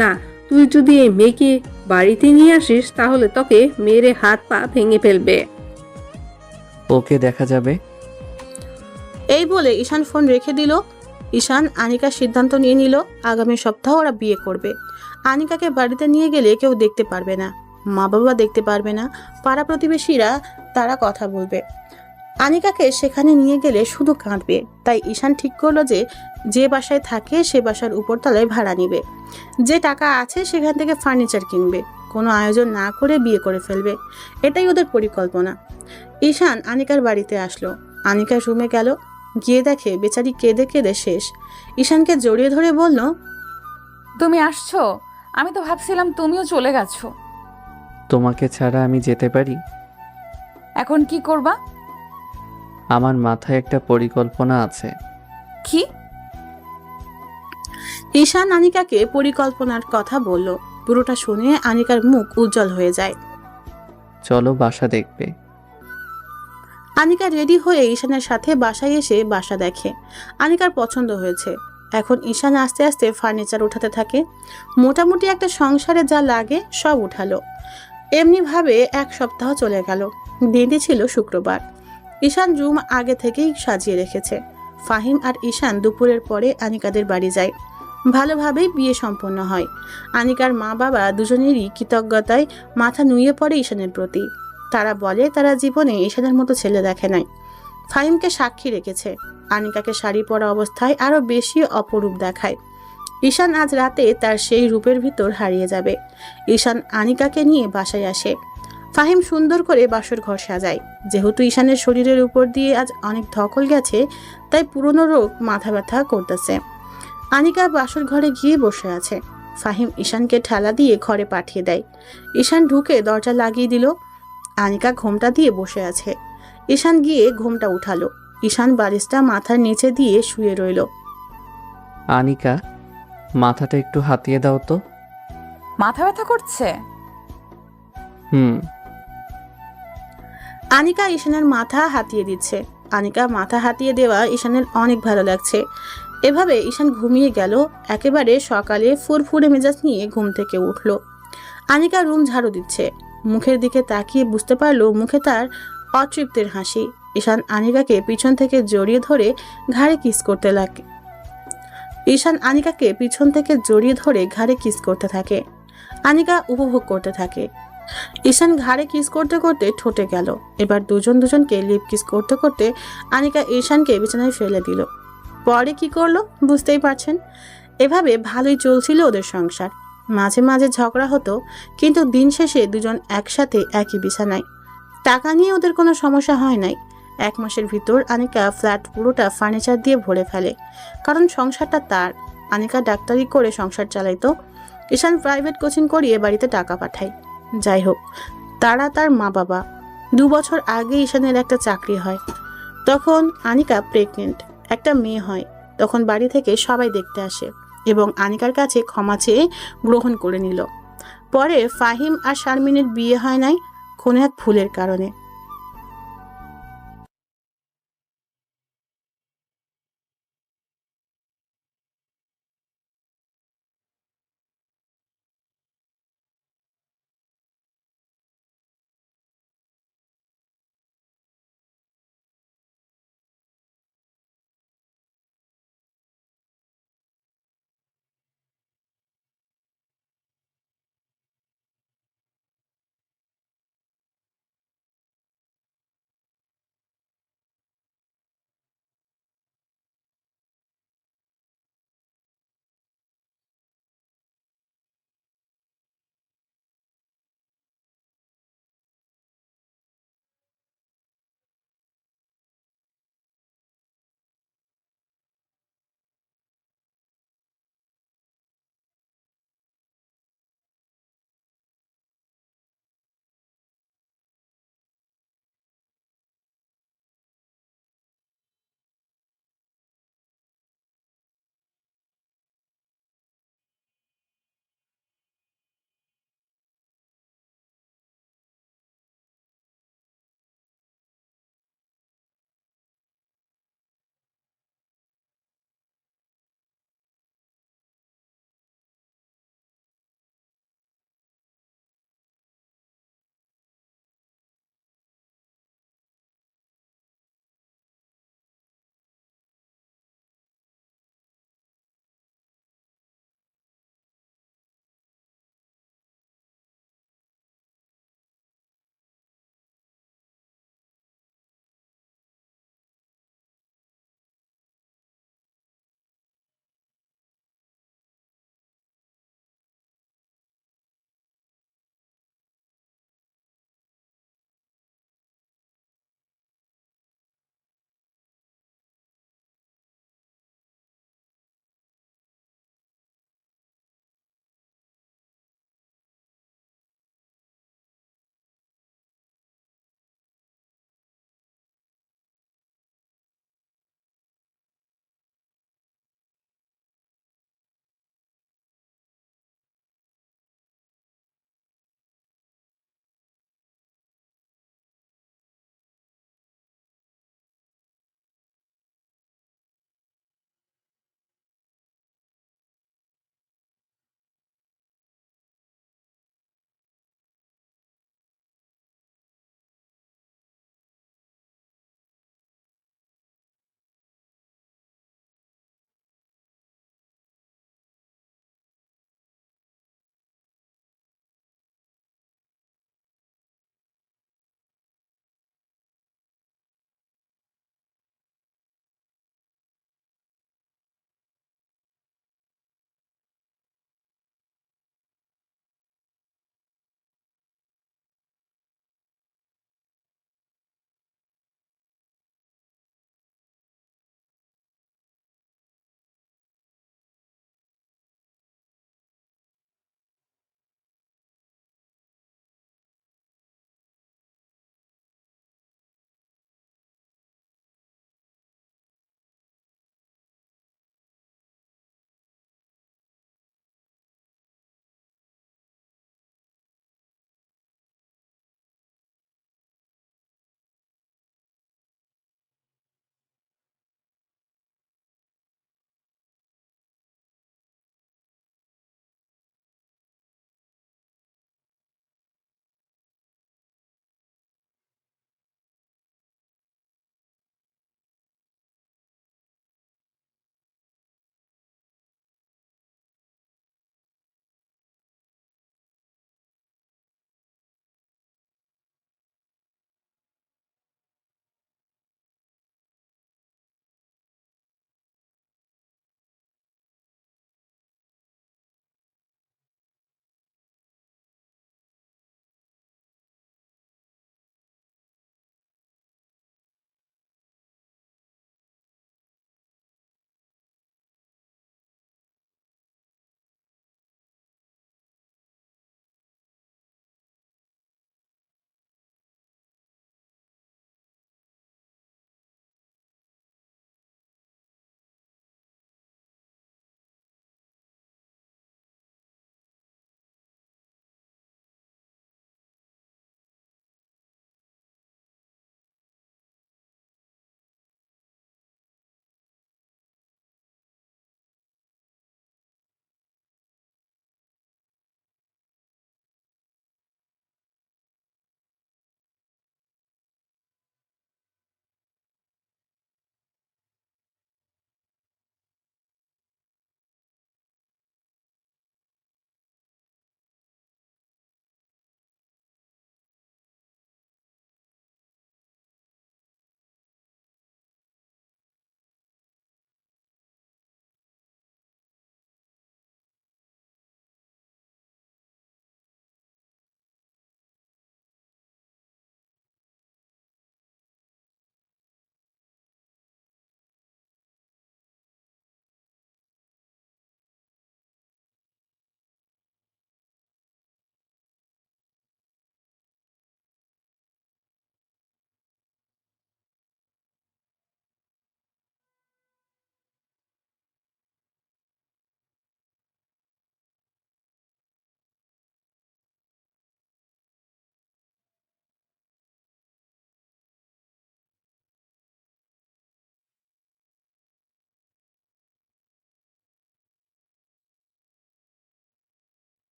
না, তুই যদি এই মেয়েকে বাড়িতে নিয়ে আসিস তাহলে তোকে মেরে হাত পা ভেঙে ফেলবে। ওকে দেখা যাবে। এই বলে ঈশান ফোন রেখে দিল। ঈশান আনিকার সিদ্ধান্ত নিয়ে নিল আগামী সপ্তাহ ওরা বিয়ে করবে। আনিকাকে বাড়িতে নিয়ে গেলে কেউ দেখতে পারবে না, মা বাবা দেখতে পারবে না, পাড়া প্রতিবেশীরা তারা কথা বলবে। আনিকাকে সেখানে নিয়ে গেলে শুধু কাঁদবে। তাই ঈশান ঠিক করলো যে বাসায় থাকে সে বাসার উপরতলায় ভাড়া নিবে, যে টাকা আছে সেখান থেকে ফার্নিচার কিনবে, কোনো আয়োজন না করে বিয়ে করে ফেলবে। এটাই ওদের পরিকল্পনা। ঈশান আনিকার বাড়িতে আসলো। আনিকার রুমে গেল, গিয়ে দেখে বেচারি কেঁদে কেঁদে শেষ। ঈশানকে জড়িয়ে ধরে বলল, তুমি আসছো? আমি তো ভাবছিলাম তুমিও চলে গেছো। তোমাকে ছাড়া আমি যেতে পারি? এখন কি করবা? আমার মাথায় একটা পরিকল্পনা আছে। কি? ঈশান আনিকাকে পরিকল্পনার কথা বলল। পুরোটা শুনে আনিকার মুখ উজ্জ্বল হয়ে যায়। চলো বাসা দেখবে। আনিকা রেডি হয়ে ঈশানের সাথে বাসায় এসে বাসা দেখে। আনিকার পছন্দ হয়েছে। এখন ঈশান আস্তে আস্তে ফার্নিচার উঠাতে থাকে। মোটামুটি একটা সংসারে যা লাগে সব উঠালো। এমনিভাবে এক সপ্তাহ চলে গেল। দিনটি ছিল শুক্রবার। ঈশান রুম আগে থেকেই সাজিয়ে রেখেছে। ফাহিম আর ঈশান দুপুরের পরে আনিকাদের বাড়ি যায়। ভালোভাবেই বিয়ে সম্পন্ন হয়। আনিকার মা বাবা দুজনেরই কৃতজ্ঞতায় মাথা নুয়ে পড়ে ঈশানের প্রতি। তারা বলে তারা জীবনে ঈশানের মতো ছেলে দেখে নাই। ফাহিমকে সাক্ষী রেখেছে। আনিকাকে শাড়ি পরা অবস্থায় আরো বেশি অপরূপ দেখায়। ঈশান আজ রাতে তার সেই রূপের ভিতর হারিয়ে যাবে। ঈশান আনিকাকে নিয়ে বাসায় আসে। ফাহিম সুন্দর করে বাসর ঘর সাজায়। যেহেতু ঈশানের শরীরের উপর দিয়ে আজ অনেক ধকল গেছে, তাই পুরনো রোগ মাথা ব্যথা করতেছে। আনিকা বাসর ঘরে গিয়ে বসে আছে। ফাহিম ঈশানকে ঠেলা দিয়ে ঘরে পাঠিয়ে দেয়। ঈশান ঢুকে দরজা লাগিয়ে দিল। আনিকা ঘোমটা দিয়ে বসে আছে। ঈশান গিয়ে ঘোমটা উঠালো। ঈশান বালিশটা মাথার নিচে দিয়ে শুয়ে রইল। আনিকা, মাথাটা একটু হাতিয়ে দাও তো। মাথা ব্যথা করছে? হুম। আনিকা ঈশানের মাথা হাতিয়ে দিচ্ছে। আনিকা মাথা হাতিয়ে দেওয়া ঈশানের অনেক ভালো লাগছে। এভাবে ঈশান ঘুমিয়ে গেল। একেবারে সকালে ফুরফুরে মেজাজ নিয়ে ঘুম থেকে উঠল। আনিকা রুম ঝাড়ু দিচ্ছে। মুখের দিকে তাকিয়ে বুঝতে পারলো মুখে তার অতৃপ্তির হাসি। ঈশান আনিকাকে পিছন থেকে জড়িয়ে ধরে ঘাড়ে কিস করতে লাগে। ঈশান আনিকাকে পিছন থেকে জড়িয়ে ধরে ঘাড়ে কিস করতে থাকে। আনিকা উপভোগ করতে থাকে। ঈশান ঘাড়ে কিস করতে করতে ঠোঁটে গেল। এবার দুজনকে লিপ কিস করতে করতে আনিকা ঈশানকে বিছানায় ফেলে দিল। পরে কি করলো বুঝতেই পারছেন। এভাবে ভালোই চলছিল ওদের সংসার। মাঝে মাঝে ঝগড়া হতো, কিন্তু দিন শেষে দুজন একসাথে একই বিছানায়। টাকা নিয়ে ওদের কোনো সমস্যা হয় নাই। 1 মাসের ভিতর আনিকা ফ্ল্যাট পুরোটা ফার্নিচার দিয়ে ভরে ফেলে, কারণ সংসারটা তার। আনিকা ডাক্তারি করে সংসার চালাইতো। ঈশান প্রাইভেট কোচিং করিয়ে বাড়িতে টাকা পাঠায়। যাই হোক, তারা তার মা বাবা। 2 বছর আগে ঈশানের একটা চাকরি হয়। তখন আনিকা প্রেগনেন্ট, একটা মেয়ে হয়। তখন বাড়ি থেকে সবাই দেখতে আসে এবং আনিকার কাছে ক্ষমা চেয়ে গ্রহণ করে নিল। পরে ফাহিম আর শারমিনের বিয়ে হয় নাই কোনো এক ভুলের কারণে।